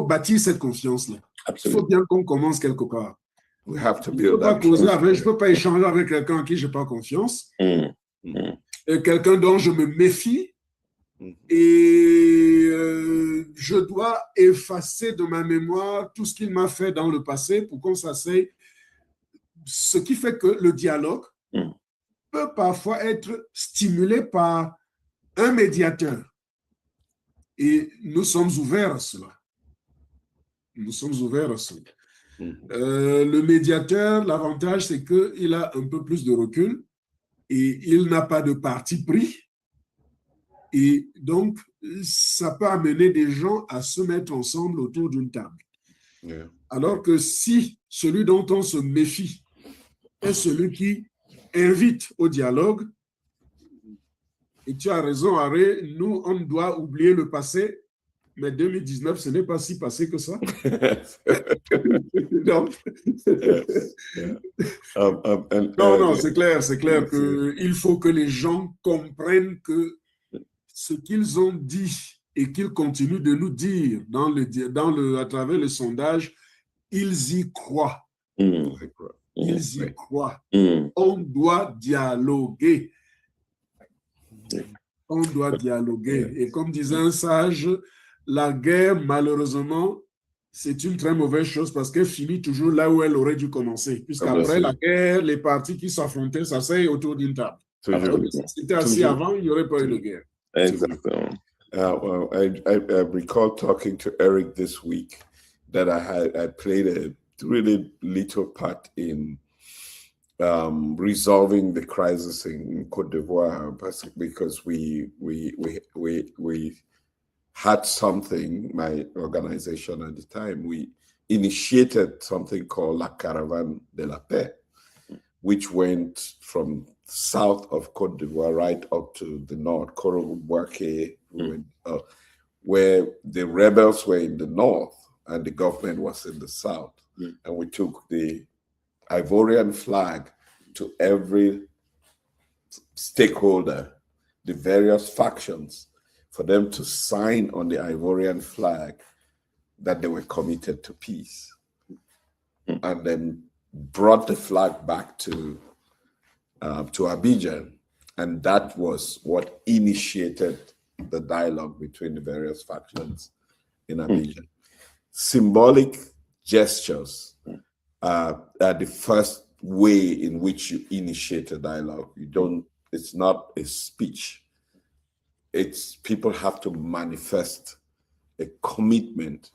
Speaker 1: bâtir cette confiance-là. Il faut bien qu'on commence quelque part.
Speaker 2: We have to
Speaker 1: je ne peux pas échanger avec quelqu'un en qui je n'ai pas confiance. Quelqu'un dont je me méfie. Et je dois effacer de ma mémoire tout ce qu'il m'a fait dans le passé pour qu'on s'asseye. Ce qui fait que le dialogue peut parfois être stimulé par un médiateur. Et nous sommes ouverts à cela. Nous sommes ouverts à cela. Le médiateur, l'avantage, c'est qu'il a un peu plus de recul et il n'a pas de parti pris. Et donc, ça peut amener des gens à se mettre ensemble autour d'une table. Alors que si celui dont on se méfie est celui qui invite au dialogue, et tu as raison, Aré, nous, on doit oublier le passé, mais 2019, ce n'est pas si passé que ça. Non, c'est clair qu'il faut que les gens comprennent que ce qu'ils ont dit et qu'ils continuent de nous dire à travers le sondage, ils y croient. Ils y croient. On doit dialoguer. On doit dialoguer. Et comme disait un sage, la guerre, malheureusement, c'est une très mauvaise chose parce qu'elle finit toujours là où elle aurait dû commencer. Puisqu'après la guerre, les partis qui s'affrontaient s'asseyent autour d'une table. Si c'était assis avant, il n'y aurait pas eu de guerre.
Speaker 3: Exactly.
Speaker 2: I recall talking to Eric this week, that I played a really little part in resolving the crisis in Côte d'Ivoire, because we had something, my organization at the time, we initiated something called La Caravane de la Paix, which went from south of Côte d'Ivoire right up to the north, Korobuake, where the rebels were in the north and the government was in the south. And we took the Ivorian flag to every stakeholder, the various factions, for them to sign on the Ivorian flag that they were committed to peace. And then brought the flag back to Abidjan. And that was what initiated the dialogue between the various factions in Abidjan. Symbolic gestures are the first way in which you initiate a dialogue. It's not a speech. It's people have to manifest a commitment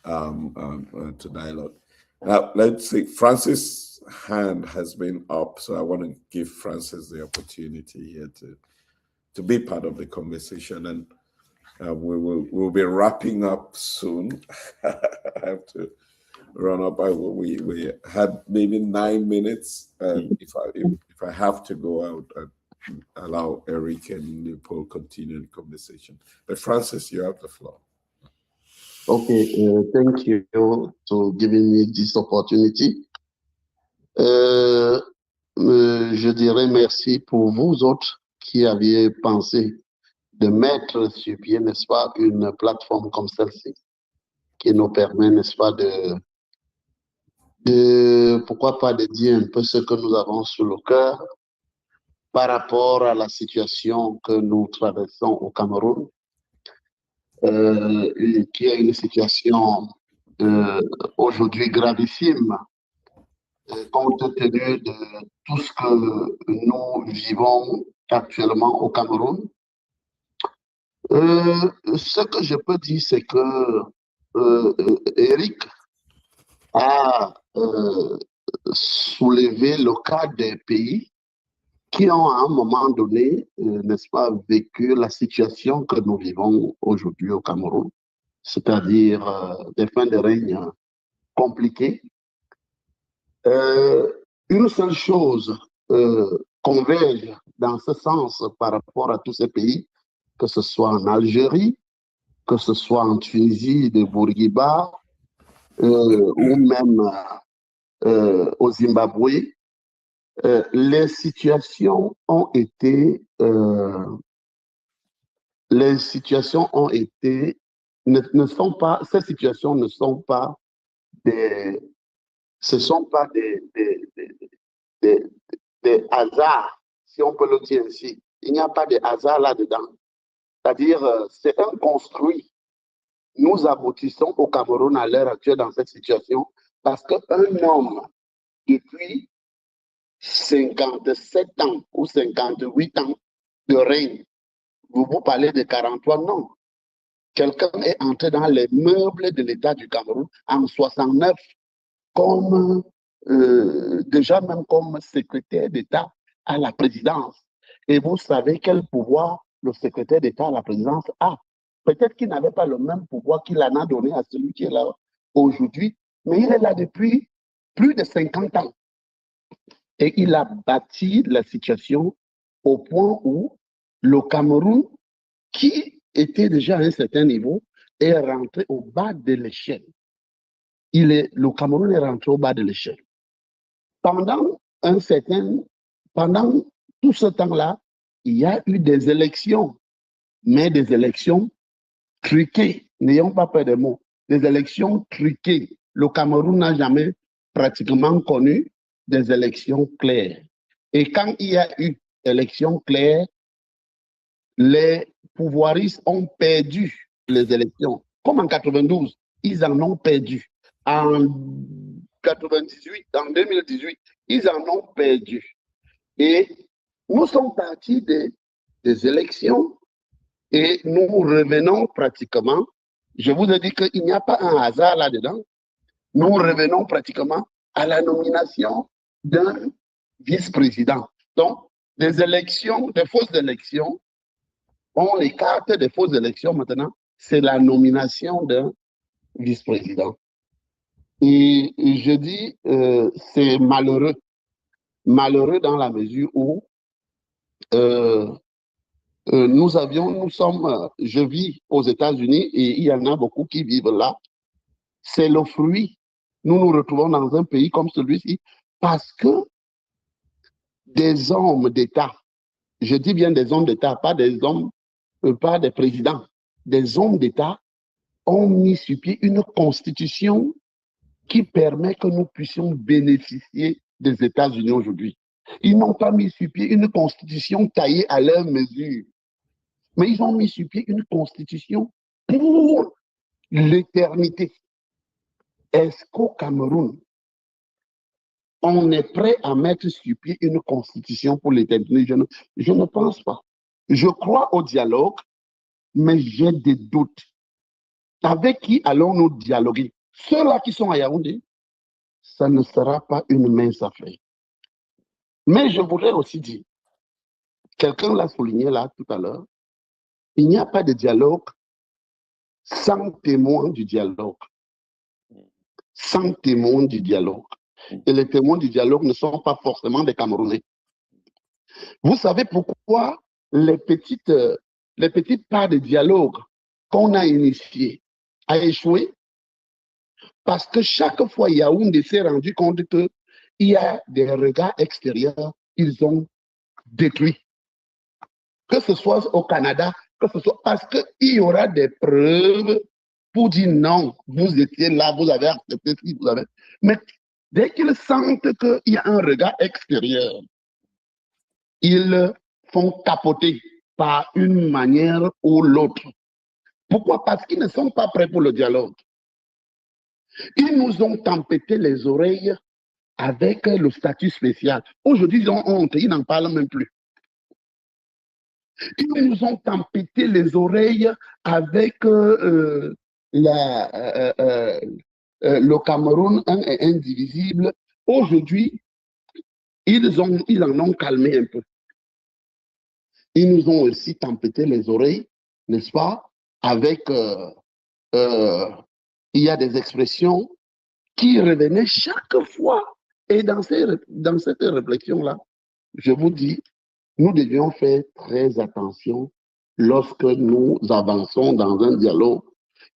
Speaker 2: to dialogue. Now, let's see, Francis' hand has been up, so I want to give Francis the opportunity here to be part of the conversation, and we'll be wrapping up soon. I have to run up. We had maybe 9 minutes, and if I have to go out, I'd allow Eric and Leopold continue the conversation. But Francis, you have the floor.
Speaker 5: Okay, thank you for giving me this opportunity. Je dirais merci pour vous autres qui aviez pensé de mettre sur pied, n'est-ce pas, une plateforme comme celle-ci, qui nous permet, n'est-ce pas, pourquoi pas de dire un peu ce que nous avons sur le cœur par rapport à la situation que nous traversons au Cameroun. Qui est une situation aujourd'hui gravissime, compte tenu de tout ce que nous vivons actuellement au Cameroun. Ce que je peux dire, c'est que Eric a soulevé le cas des pays qui ont à un moment donné, n'est-ce pas, vécu la situation que nous vivons aujourd'hui au Cameroun, c'est-à-dire des fins de règne compliquées. Une seule chose converge dans ce sens par rapport à tous ces pays, que ce soit en Algérie, que ce soit en Tunisie, de Bourguiba, ou même au Zimbabwe. Les situations ont été, ces situations ne sont pas des hasards, si on peut le dire ainsi. Il n'y a pas de hasard là-dedans. C'est-à-dire, c'est un construit. Nous aboutissons au Cameroun à l'heure actuelle dans cette situation parce qu'un homme, depuis 57 ans ou 58 ans de règne, vous parlez de 43, non. Quelqu'un est entré dans les meubles de l'État du Cameroun en 69 comme, déjà même comme secrétaire d'État à la présidence. Et vous savez quel pouvoir le secrétaire d'État à la présidence a. Peut-être qu'il n'avait pas le même pouvoir qu'il en a donné à celui qui est là aujourd'hui, mais il est là depuis plus de 50 ans. Et il a bâti la situation au point où le Cameroun, qui était déjà à un certain niveau, est rentré au bas de l'échelle. Le Cameroun est rentré au bas de l'échelle. Pendant tout ce temps-là, il y a eu des élections, mais des élections truquées. N'ayons pas peur des mots. Des élections truquées. Le Cameroun n'a jamais pratiquement connu des élections claires. Et quand il y a eu élections claires, les pouvoiristes ont perdu les élections. Comme en 92, ils en ont perdu. En 2018, ils en ont perdu. Et nous sommes partis des élections et nous revenons pratiquement Je vous ai dit qu'il n'y a pas un hasard là-dedans. Nous revenons pratiquement à la nomination d'un vice-président. Donc, des élections, des fausses élections, on écarte des fausses élections maintenant, c'est la nomination d'un vice-président. Et je dis, c'est malheureux. Malheureux dans la mesure où nous sommes, je vis aux États-Unis et il y en a beaucoup qui vivent là. C'est le fruit. Nous nous retrouvons dans un pays comme celui-ci parce que des hommes d'État, je dis bien des hommes d'État, pas des hommes, pas des présidents, des hommes d'État ont mis sur pied une constitution qui permet que nous puissions bénéficier des États-Unis aujourd'hui. Ils n'ont pas mis sur pied une constitution taillée à leur mesure, mais ils ont mis sur pied une constitution pour l'éternité. Est-ce qu'au Cameroun, on est prêt à mettre sur pied une constitution pour l'éternité? Je ne pense pas. Je crois au dialogue, mais j'ai des doutes. Avec qui allons-nous dialoguer? Ceux-là qui sont à Yaoundé, ça ne sera pas une mince affaire. Mais je voudrais aussi dire, quelqu'un l'a souligné là tout à l'heure, il n'y a pas de dialogue sans témoin du dialogue. Sans témoin du dialogue. Et les témoins du dialogue ne sont pas forcément des Camerounais. Vous savez pourquoi les petites parts de dialogue qu'on a initiées a échoué? Parce que chaque fois, Yaoundé s'est rendu compte qu'il y a des regards extérieurs, ils ont détruit. Que ce soit au Canada, que ce soit parce qu'il y aura des preuves pour dire non, vous étiez là, vous avez accepté ce que vous avez. Mais dès qu'ils sentent qu'il y a un regard extérieur, ils font capoter par une manière ou l'autre. Pourquoi? Parce qu'ils ne sont pas prêts pour le dialogue. Ils nous ont tempêté les oreilles avec le statut spécial. Aujourd'hui, ils ont honte, ils n'en parlent même plus. Ils nous ont tempêté les oreilles avec le Cameroun un et indivisible. Aujourd'hui, ils en ont calmé un peu. Ils nous ont aussi tempêté les oreilles, n'est-ce pas, avec, il y a des expressions qui revenaient chaque fois. Et dans cette réflexion-là, je vous dis, nous devions faire très attention lorsque nous avançons dans un dialogue.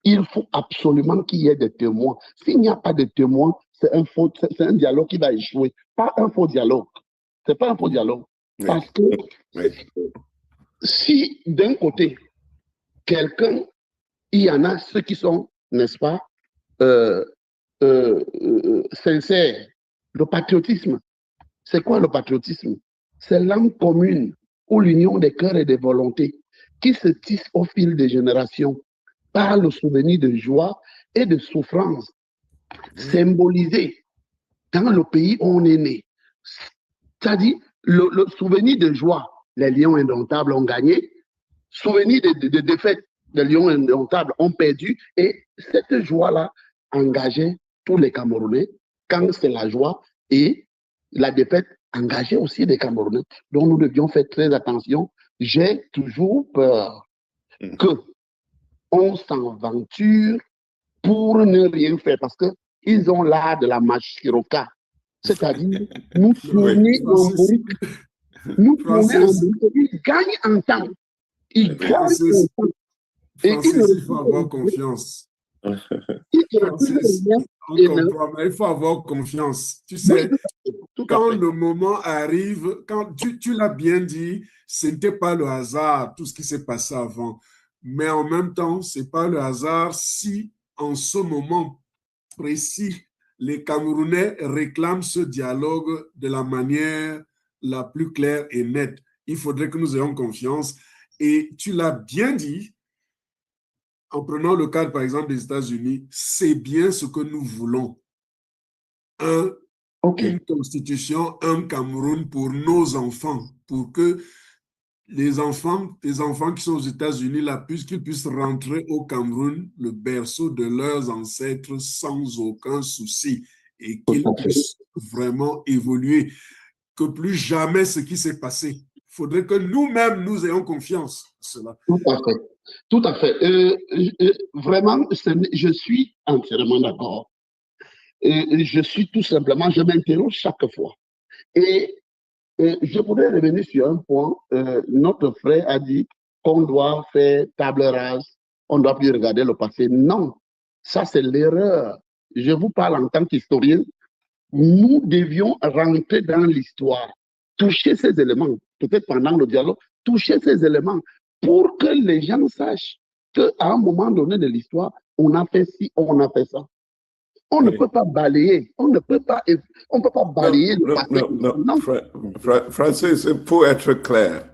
Speaker 5: Il faut absolument qu'il y ait des témoins. S'il n'y a pas de témoins, c'est un dialogue qui va échouer. Pas un faux dialogue. Ce n'est pas un faux dialogue. Oui. Parce que si d'un côté, quelqu'un, il y en a ceux qui sont, n'est-ce pas, sincères. Le patriotisme, c'est quoi le patriotisme? C'est l'âme commune ou l'union des cœurs et des volontés qui se tisse au fil des générations par le souvenir de joie et de souffrance symbolisé dans le pays où on est né. C'est-à-dire, le souvenir de joie, les lions indomptables ont gagné, souvenir de défaite, les lions indomptables ont perdu, et cette joie-là engageait tous les Camerounais quand c'est la joie, et la défaite engageait aussi les Camerounais. Donc nous devions faire très attention. J'ai toujours peur qu'on s'aventure pour ne rien faire, parce qu'ils ont l'art de la machiroka, c'est-à-dire nous tourner en bourrique. Nous tourner en bourrique. Ils gagnent en temps. Ils gagnent en temps.
Speaker 1: Et il faut avoir confiance. Il faut avoir confiance. Tu sais, quand le moment arrive, quand tu l'as bien dit, ce n'était pas le hasard, tout ce qui s'est passé avant. Mais en même temps, ce n'est pas le hasard si, en ce moment précis, les Camerounais réclament ce dialogue de la manière la plus claire et nette. Il faudrait que nous ayons confiance. Et tu l'as bien dit, en prenant le cadre, par exemple, des États-Unis, c'est bien ce que nous voulons. Une constitution, un Cameroun pour nos enfants, pour que les enfants qui sont aux États-Unis, là, qu'ils puissent rentrer au Cameroun, le berceau de leurs ancêtres, sans aucun souci, et qu'ils puissent vraiment évoluer, que plus jamais ce qui s'est passé. Il faudrait que nous-mêmes, nous ayons confiance en cela.
Speaker 5: Tout à fait. Tout à fait. Vraiment, je suis entièrement d'accord. Je suis tout simplement, je m'interroge chaque fois. Et je voudrais revenir sur un point. Notre frère a dit qu'on doit faire table rase, on ne doit plus regarder le passé. Non, ça c'est l'erreur. Je vous parle en tant qu'historien. Nous devions rentrer dans l'histoire, toucher ces éléments, peut-être pendant le dialogue, toucher ces éléments pour que les gens sachent qu'à un moment donné de l'histoire, on a fait ci, on a fait ça. On ne peut pas balayer, on ne peut pas balayer le passé.
Speaker 2: Non. Francis, pour être clair,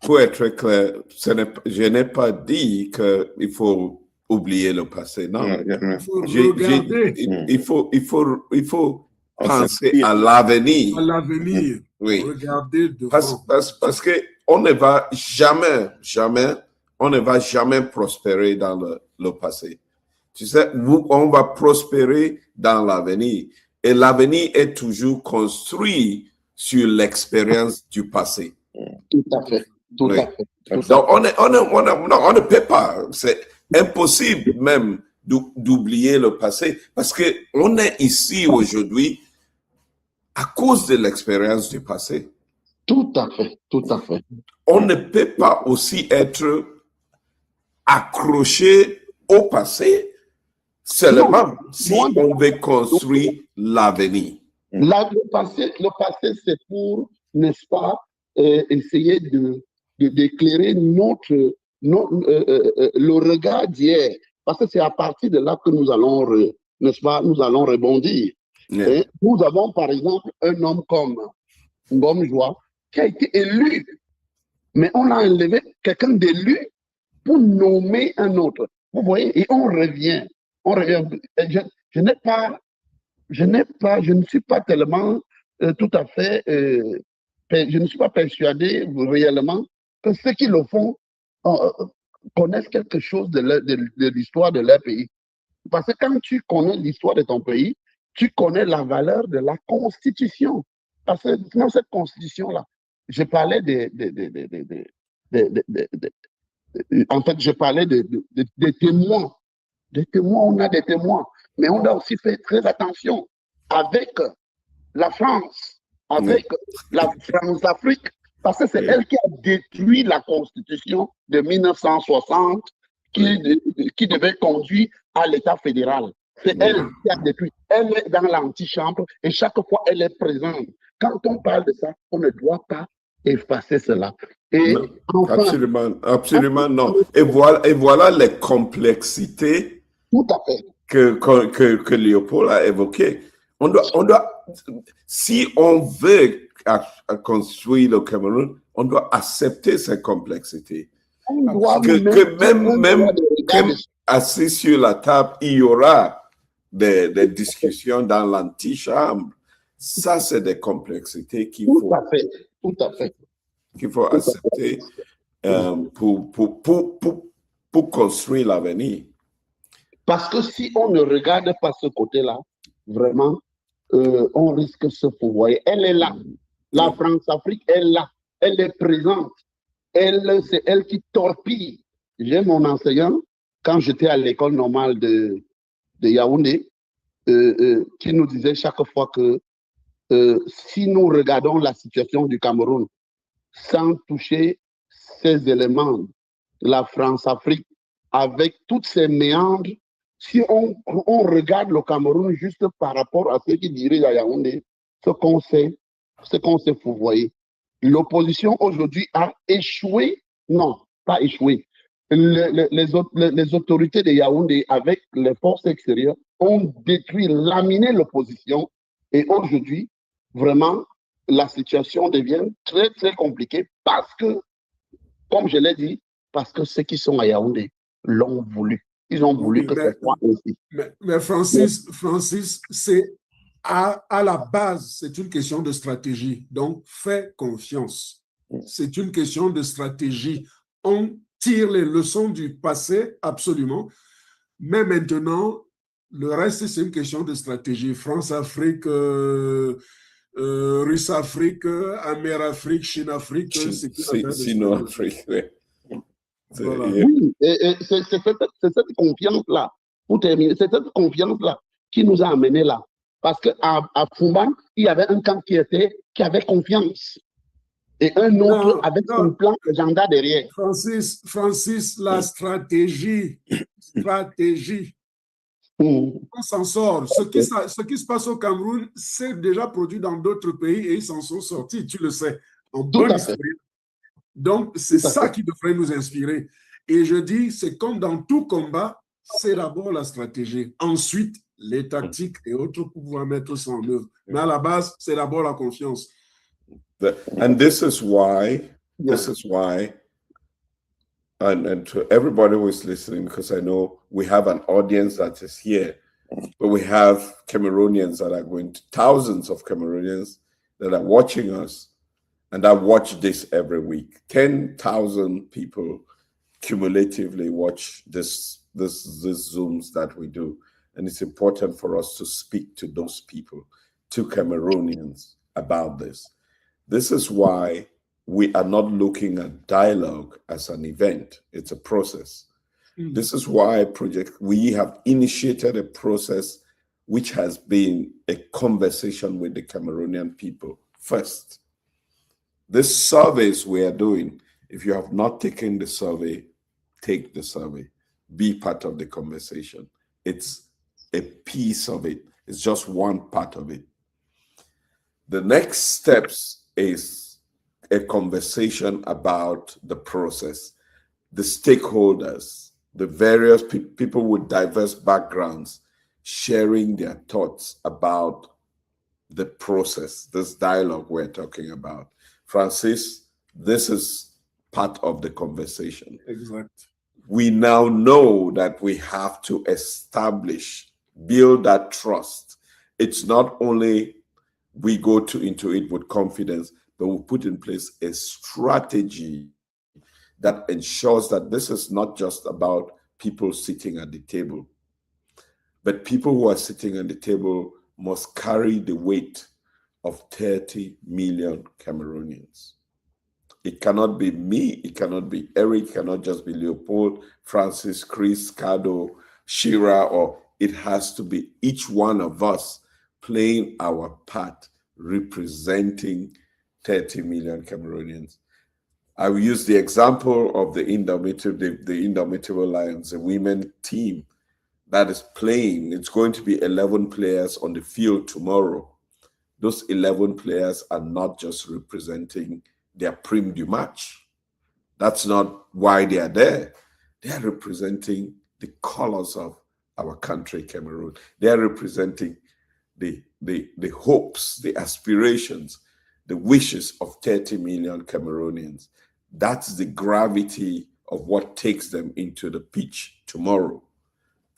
Speaker 2: je n'ai pas dit qu'il faut oublier le passé. Non, il faut penser à l'avenir.
Speaker 1: À l'avenir.
Speaker 2: Oui.
Speaker 1: Regarder devant.
Speaker 2: Parce que on ne va jamais prospérer dans le passé. Tu sais, on va prospérer dans l'avenir. Et l'avenir est toujours construit sur l'expérience du passé.
Speaker 5: Tout à fait. Tout à fait.
Speaker 2: Donc, on ne peut pas. C'est impossible même d'oublier le passé parce qu'on est ici aujourd'hui à cause de l'expérience du passé.
Speaker 5: Tout à fait. Tout à fait.
Speaker 2: On ne peut pas aussi être accroché au passé seulement si on veut construire l'avenir.
Speaker 5: Le passé, c'est pour, n'est-ce pas, essayer d'éclairer le regard d'hier. Parce que c'est à partir de là que nous allons, n'est-ce pas, nous allons rebondir.
Speaker 2: Yeah.
Speaker 5: Et nous avons, par exemple, un homme comme Ngoh Ngoh qui a été élu. Mais on a enlevé quelqu'un d'élu pour nommer un autre. Vous voyez, et on revient. Je ne suis pas tellement tout à fait, je ne suis pas persuadé réellement que ceux qui le font connaissent quelque chose de l'histoire de leur pays. Parce que quand tu connais l'histoire de ton pays, tu connais la valeur de la Constitution. Parce que dans cette Constitution-là, je parlais en fait, je parlais des témoins. Des témoins, on a des témoins. Mais on doit aussi faire très attention avec la France, avec la France-Afrique, parce que c'est elle qui a détruit la Constitution de 1960 qui devait conduire à l'État fédéral. C'est elle qui a détruit. Elle est dans l'antichambre et chaque fois elle est présente. Quand on parle de ça, on ne doit pas effacer cela. Et
Speaker 2: non,
Speaker 5: enfin,
Speaker 2: absolument non. Et voilà les complexités
Speaker 5: tout à fait.
Speaker 2: que Léopold a évoquées. On doit, si on veut construire le Cameroun, on doit accepter ces complexités. Même assis sur la table, il y aura des discussions dans l'antichambre. Ça, c'est des complexités qu'il faut accepter pour construire l'avenir.
Speaker 5: Parce que si on ne regarde pas ce côté-là, vraiment, on risque de se fourvoyer. Elle est là. La France-Afrique est là. Elle est présente. C'est elle qui torpille. J'ai mon enseignant, quand j'étais à l'école normale de Yaoundé, qui nous disait chaque fois que si nous regardons la situation du Cameroun sans toucher ces éléments, la France-Afrique, avec toutes ces méandres, si on regarde le Cameroun juste par rapport à ce qui dirige à Yaoundé, ce qu'on sait fourvoyer. L'opposition aujourd'hui a échoué, non, pas échoué. Les autorités de Yaoundé, avec les forces extérieures, ont détruit, laminé l'opposition. Et aujourd'hui, vraiment, la situation devient très, très compliquée parce que, comme je l'ai dit, parce que ceux qui sont à Yaoundé l'ont voulu. Ils ont voulu que ce soit ainsi.
Speaker 1: Mais Francis, c'est à la base, c'est une question de stratégie. Donc, fais confiance. c'est une question de stratégie. On tire les leçons du passé, absolument, mais maintenant, le reste, c'est une question de stratégie. France-Afrique, Russe-Afrique, Amère-Afrique, Chine-Afrique, c'est une affaire de
Speaker 2: Sino-Afrique,
Speaker 1: voilà.
Speaker 5: Oui, et c'est cette confiance-là, pour terminer, c'est cette confiance-là qui nous a amenés là. Parce qu'à Fumban, il y avait un camp qui avait confiance. Et un autre avec son plan agenda derrière.
Speaker 1: Francis, la stratégie. On s'en sort. Ce qui se passe au Cameroun, c'est déjà produit dans d'autres pays et ils s'en sont sortis, tu le sais, en bonne histoire. Donc, c'est ça qui devrait nous inspirer. Et je dis, c'est comme dans tout combat, c'est d'abord la stratégie. Ensuite, les tactiques et autres pour pouvoir mettre ça en œuvre. Mais à la base, c'est d'abord la confiance.
Speaker 2: And this is why, and to everybody who is listening, because I know we have an audience that is here, but we have Cameroonians that are going to, thousands of Cameroonians that are watching us, and I watch this every week. 10,000 people cumulatively watch this Zooms that we do. And it's important for us to speak to those people, to Cameroonians about this. This is why we are not looking at dialogue as an event. It's a process. This is why we have initiated a process which has been a conversation with the Cameroonian people first. This surveys we are doing, if you have not taken the survey, take the survey. Be part of the conversation. It's a piece of it. It's just one part of it. The next steps is a conversation about the process, the stakeholders, the various people with diverse backgrounds, sharing their thoughts about the process, this dialogue we're talking about. Francis, this is part of the conversation.
Speaker 1: Exactly.
Speaker 2: We now know that we have to build that trust. It's not only we go into it with confidence, but we put in place a strategy that ensures that this is not just about people sitting at the table, but people who are sitting at the table must carry the weight of 30 million Cameroonians. It cannot be me, it cannot be Eric, it cannot just be Leopold, Francis, Chris, Cado, Shira, or it has to be each one of us playing our part, representing 30 million Cameroonians. I will use the example of the Indomitable Lions, the women team that is playing. It's going to be 11 players on the field tomorrow. Those 11 players are not just representing their prime du match. That's not why they are there. They are representing the colors of our country, Cameroon. They are representing the hopes, the aspirations, the wishes of 30 million Cameroonians. That's the gravity of what takes them into the pitch tomorrow.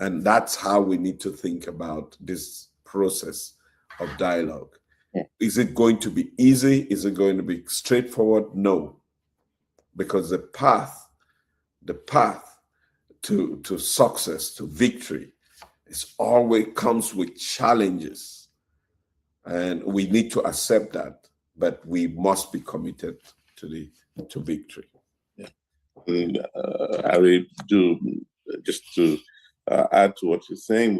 Speaker 2: And that's how we need to think about this process of dialogue. Is it going to be easy? Is it going to be straightforward? No. Because the path to success, to victory, always comes with challenges. And we need to accept that, but we must be committed to victory.
Speaker 3: Yeah. And, I really do, just to add to what you're saying,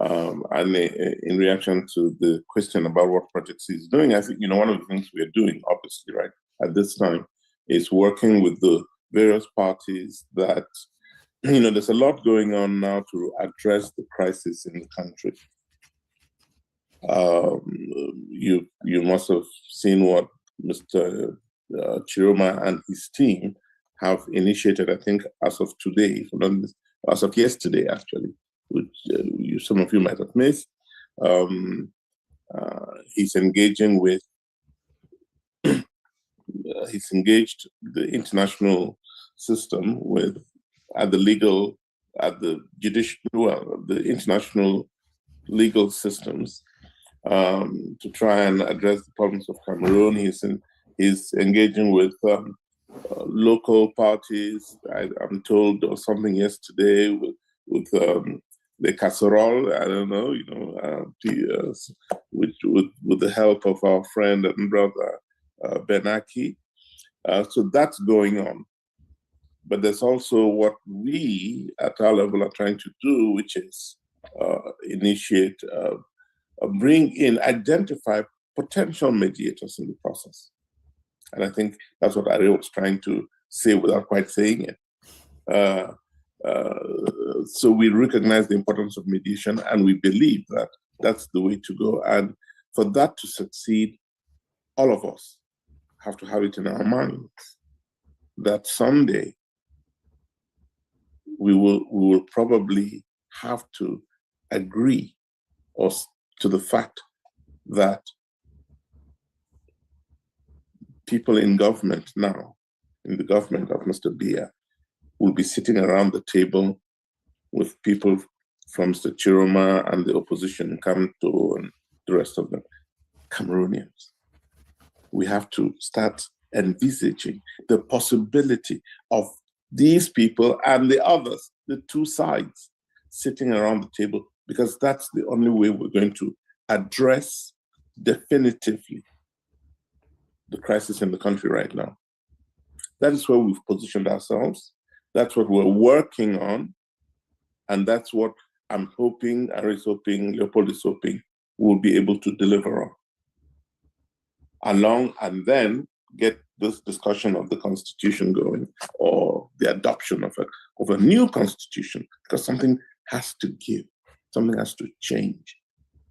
Speaker 3: and in reaction to the question about what Presidency is doing, I think, one of the things we are doing, obviously, right, at this time, is working with the various parties that, there's a lot going on now to address the crisis in the country. You must have seen what Mr. Chiroma and his team have initiated, I think, as of today, as of yesterday, actually, which some of you might have missed. He's engaging with, he's engaged the international system at the international legal systems to try and address the problems of Cameroon. He's engaging with local parties. I'm told there was something yesterday with the casserole. I don't know, with the help of our friend and brother Benaki. So that's going on. But there's also what we at our level are trying to do, which is initiate, bring in, identify potential mediators in the process. And I think that's what Ari was trying to say without quite saying it. So we recognize the importance of mediation, and we believe that that's the way to go. And for that to succeed, all of us have to have it in our minds that someday we will probably have to agree to the fact that people in government now, in the government of Mr. Biya, will be sitting around the table with people from Mr. Chiroma and the opposition, Kamto and the rest of them, Cameroonians. We have to start envisaging the possibility of these people and the others, the two sides, sitting around the table, because that's the only way we're going to address definitively the crisis in the country right now. That is where we've positioned ourselves. That's what we're working on. And that's what I'm hoping, Ari is hoping, Leopold is hoping, we'll be able to deliver on. Along and then get this discussion of the constitution going, or the adoption of a new constitution, because something has to give, something has to change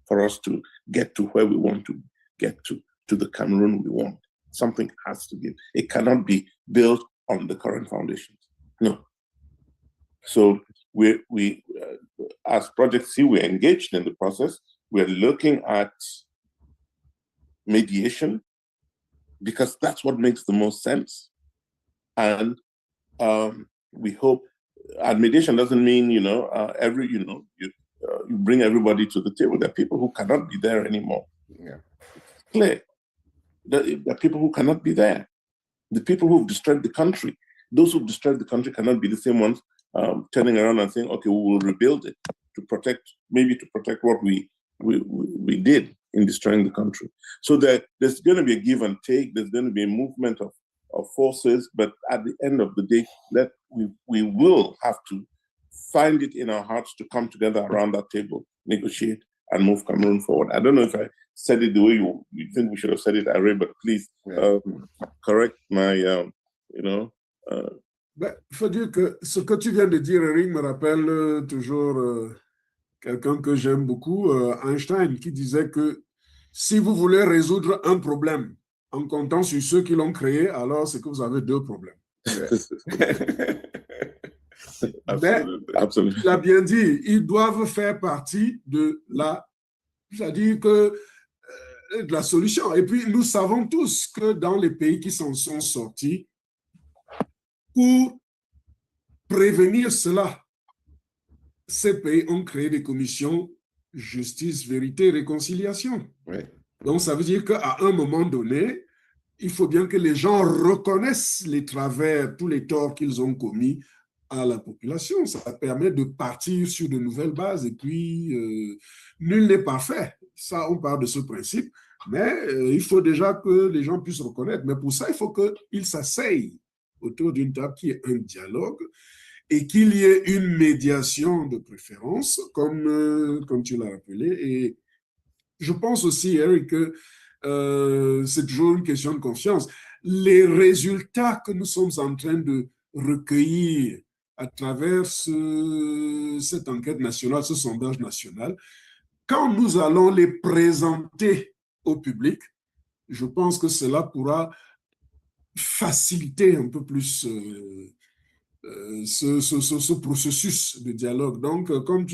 Speaker 3: for us to get to where we want to get to the Cameroon we want. Something has to give. It cannot be built on the current foundations. No. So we as Project C, we're engaged in the process. We're looking at mediation because that's what makes the most sense. And we hope, and mediation doesn't mean, you bring everybody to the table. There are people who cannot be there anymore. Yeah. Clear. There are people who cannot be there. The people who've destroyed the country, those who've destroyed the country cannot be the same ones turning around and saying, okay, we will rebuild it to protect what we did in destroying the country. So there's going to be a give and take. There's going to be a movement of forces, but at the end of the day, that we will have to find it in our hearts to come together around that table, negotiate, and move Cameroon forward. I don't know if I said it the way you think we should have said it, Ari, but please correct my,
Speaker 1: Il faut dire que ce que tu viens de dire, Eric, me rappelle toujours quelqu'un que j'aime beaucoup, Einstein, qui disait que si vous voulez résoudre un problème en comptant sur ceux qui l'ont créé, alors c'est que vous avez deux problèmes.
Speaker 3: Absolument.
Speaker 1: Tu l'as bien dit, ils doivent faire partie de c'est-à-dire que de la solution. Et puis, nous savons tous que dans les pays qui s'en sont sortis, pour prévenir cela, ces pays ont créé des commissions justice, vérité, réconciliation. Oui. Donc, ça veut dire qu'à un moment donné, il faut bien que les gens reconnaissent les travers, tous les torts qu'ils ont commis à la population. Ça permet de partir sur de nouvelles bases. Et puis, nul n'est parfait. Ça, on part de ce principe. Mais il faut déjà que les gens puissent reconnaître. Mais pour ça, il faut qu'ils s'asseyent autour d'une table, qui est un dialogue et qu'il y ait une médiation de préférence, comme tu l'as rappelé. Et je pense aussi, Eric, que c'est toujours une question de confiance. Les résultats que nous sommes en train de recueillir à travers cette enquête nationale, ce sondage national, quand nous allons les présenter au public, je pense que cela pourra faciliter un peu plus ce processus de dialogue. Donc, comme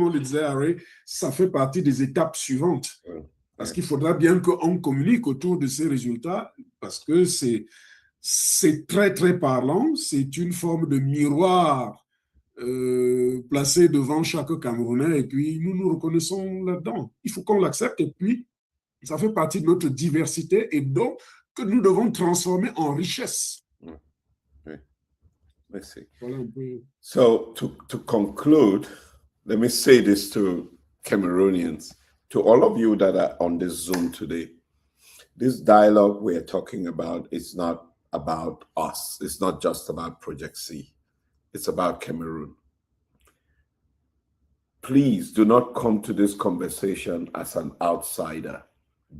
Speaker 1: on le disait, Harry, ça fait partie des étapes suivantes. Parce qu'il faudra bien qu'on communique autour de ces résultats, parce que c'est très, très parlant. C'est une forme de miroir placé devant chaque Camerounais, et puis nous nous reconnaissons là-dedans. Il faut qu'on l'accepte, et puis ça fait partie de notre diversité, et donc que nous devons transformer en richesse.
Speaker 2: Let's see.
Speaker 1: Voilà un peu.
Speaker 2: So to conclude, let me say this to Cameroonians, to all of you that are on this Zoom today. This dialogue we're talking about is not about us. It's not just about Project C. It's about Cameroon. Please do not come to this conversation as an outsider.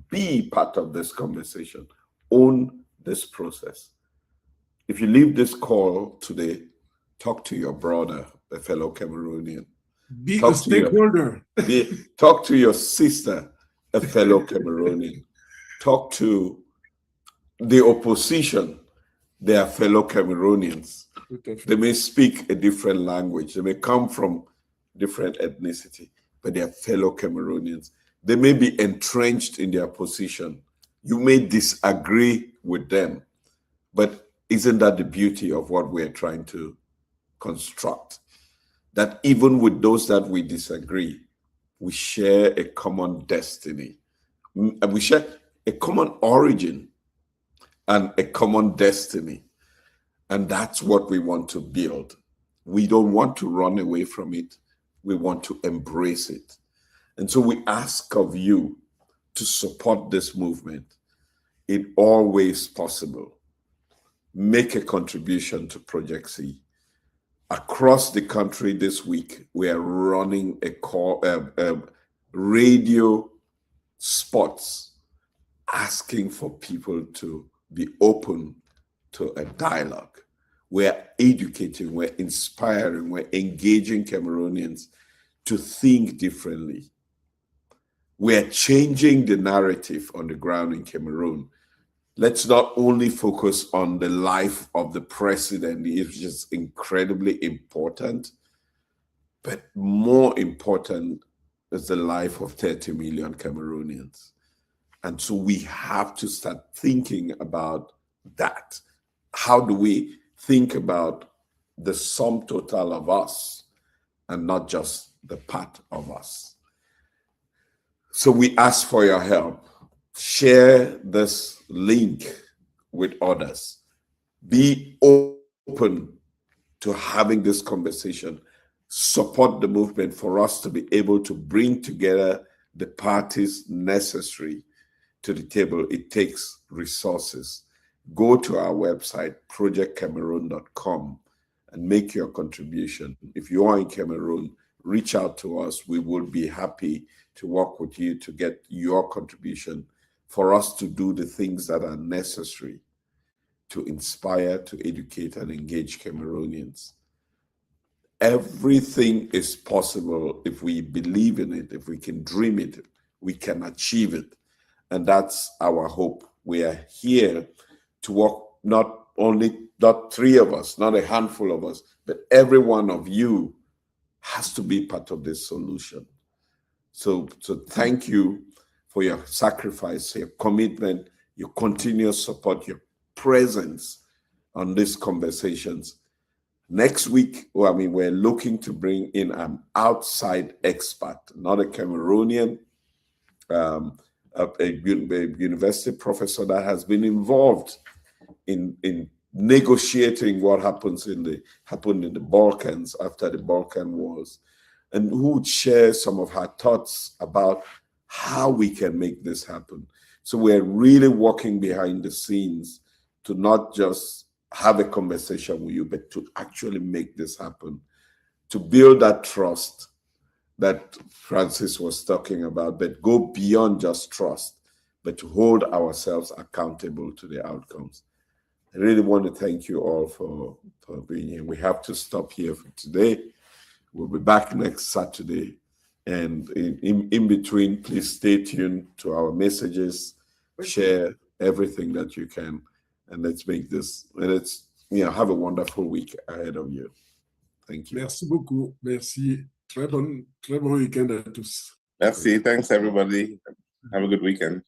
Speaker 2: Be part of this conversation. Own this process. If you leave this call today, talk to your brother, a fellow Cameroonian.
Speaker 1: Be a stakeholder.
Speaker 2: Talk to your sister, a fellow Cameroonian. Talk to the opposition, they are fellow Cameroonians. They may speak a different language. They may come from different ethnicity, but they are fellow Cameroonians. They may be entrenched in their position. You may disagree with them, but isn't that the beauty of what we're trying to construct? That even with those that we disagree, we share a common destiny. And we share a common origin and a common destiny. And that's what we want to build. We don't want to run away from it. We want to embrace it. And so we ask of you to support this movement in all ways possible. Make a contribution to Project C. Across the country this week, we are running a radio spots asking for people to be open to a dialogue. We're educating, we're inspiring, we're engaging Cameroonians to think differently. We're changing the narrative on the ground in Cameroon. Let's not only focus on the life of the president, which is incredibly important, but more important is the life of 30 million Cameroonians. And so we have to start thinking about that. How do we think about the sum total of us and not just the part of us? So we ask for your help. Share this link with others. Be open to having this conversation. Support the movement for us to be able to bring together the parties necessary to the table. It takes resources. Go to our website, projectcameroon.com, and make your contribution. If you are in Cameroon, reach out to us. We will be happy to work with you to get your contribution for us to do the things that are necessary to inspire, to educate, and engage Cameroonians. Everything is possible if we believe in it, if we can dream it, we can achieve it. And that's our hope. We are here to work, not three of us, not a handful of us, but every one of you has to be part of this solution. So thank you for your sacrifice, your commitment, your continuous support, your presence on these conversations. Next week, we're looking to bring in an outside expert, not a Cameroonian, a university professor that has been involved in negotiating what happened in the Balkans after the Balkan Wars, and who would share some of her thoughts about how we can make this happen. So we're really working behind the scenes to not just have a conversation with you, but to actually make this happen, to build that trust that Francis was talking about, but go beyond just trust, but to hold ourselves accountable to the outcomes. I really want to thank you all for being here. We have to stop here for today. We'll be back next Saturday. And in between, please stay tuned to our messages, share everything that you can, and let's make this, and let's have a wonderful week ahead of you. Thank you.
Speaker 1: Merci beaucoup. Merci. Très bon week-end à tous.
Speaker 3: Merci. Thanks, everybody. Have a good weekend.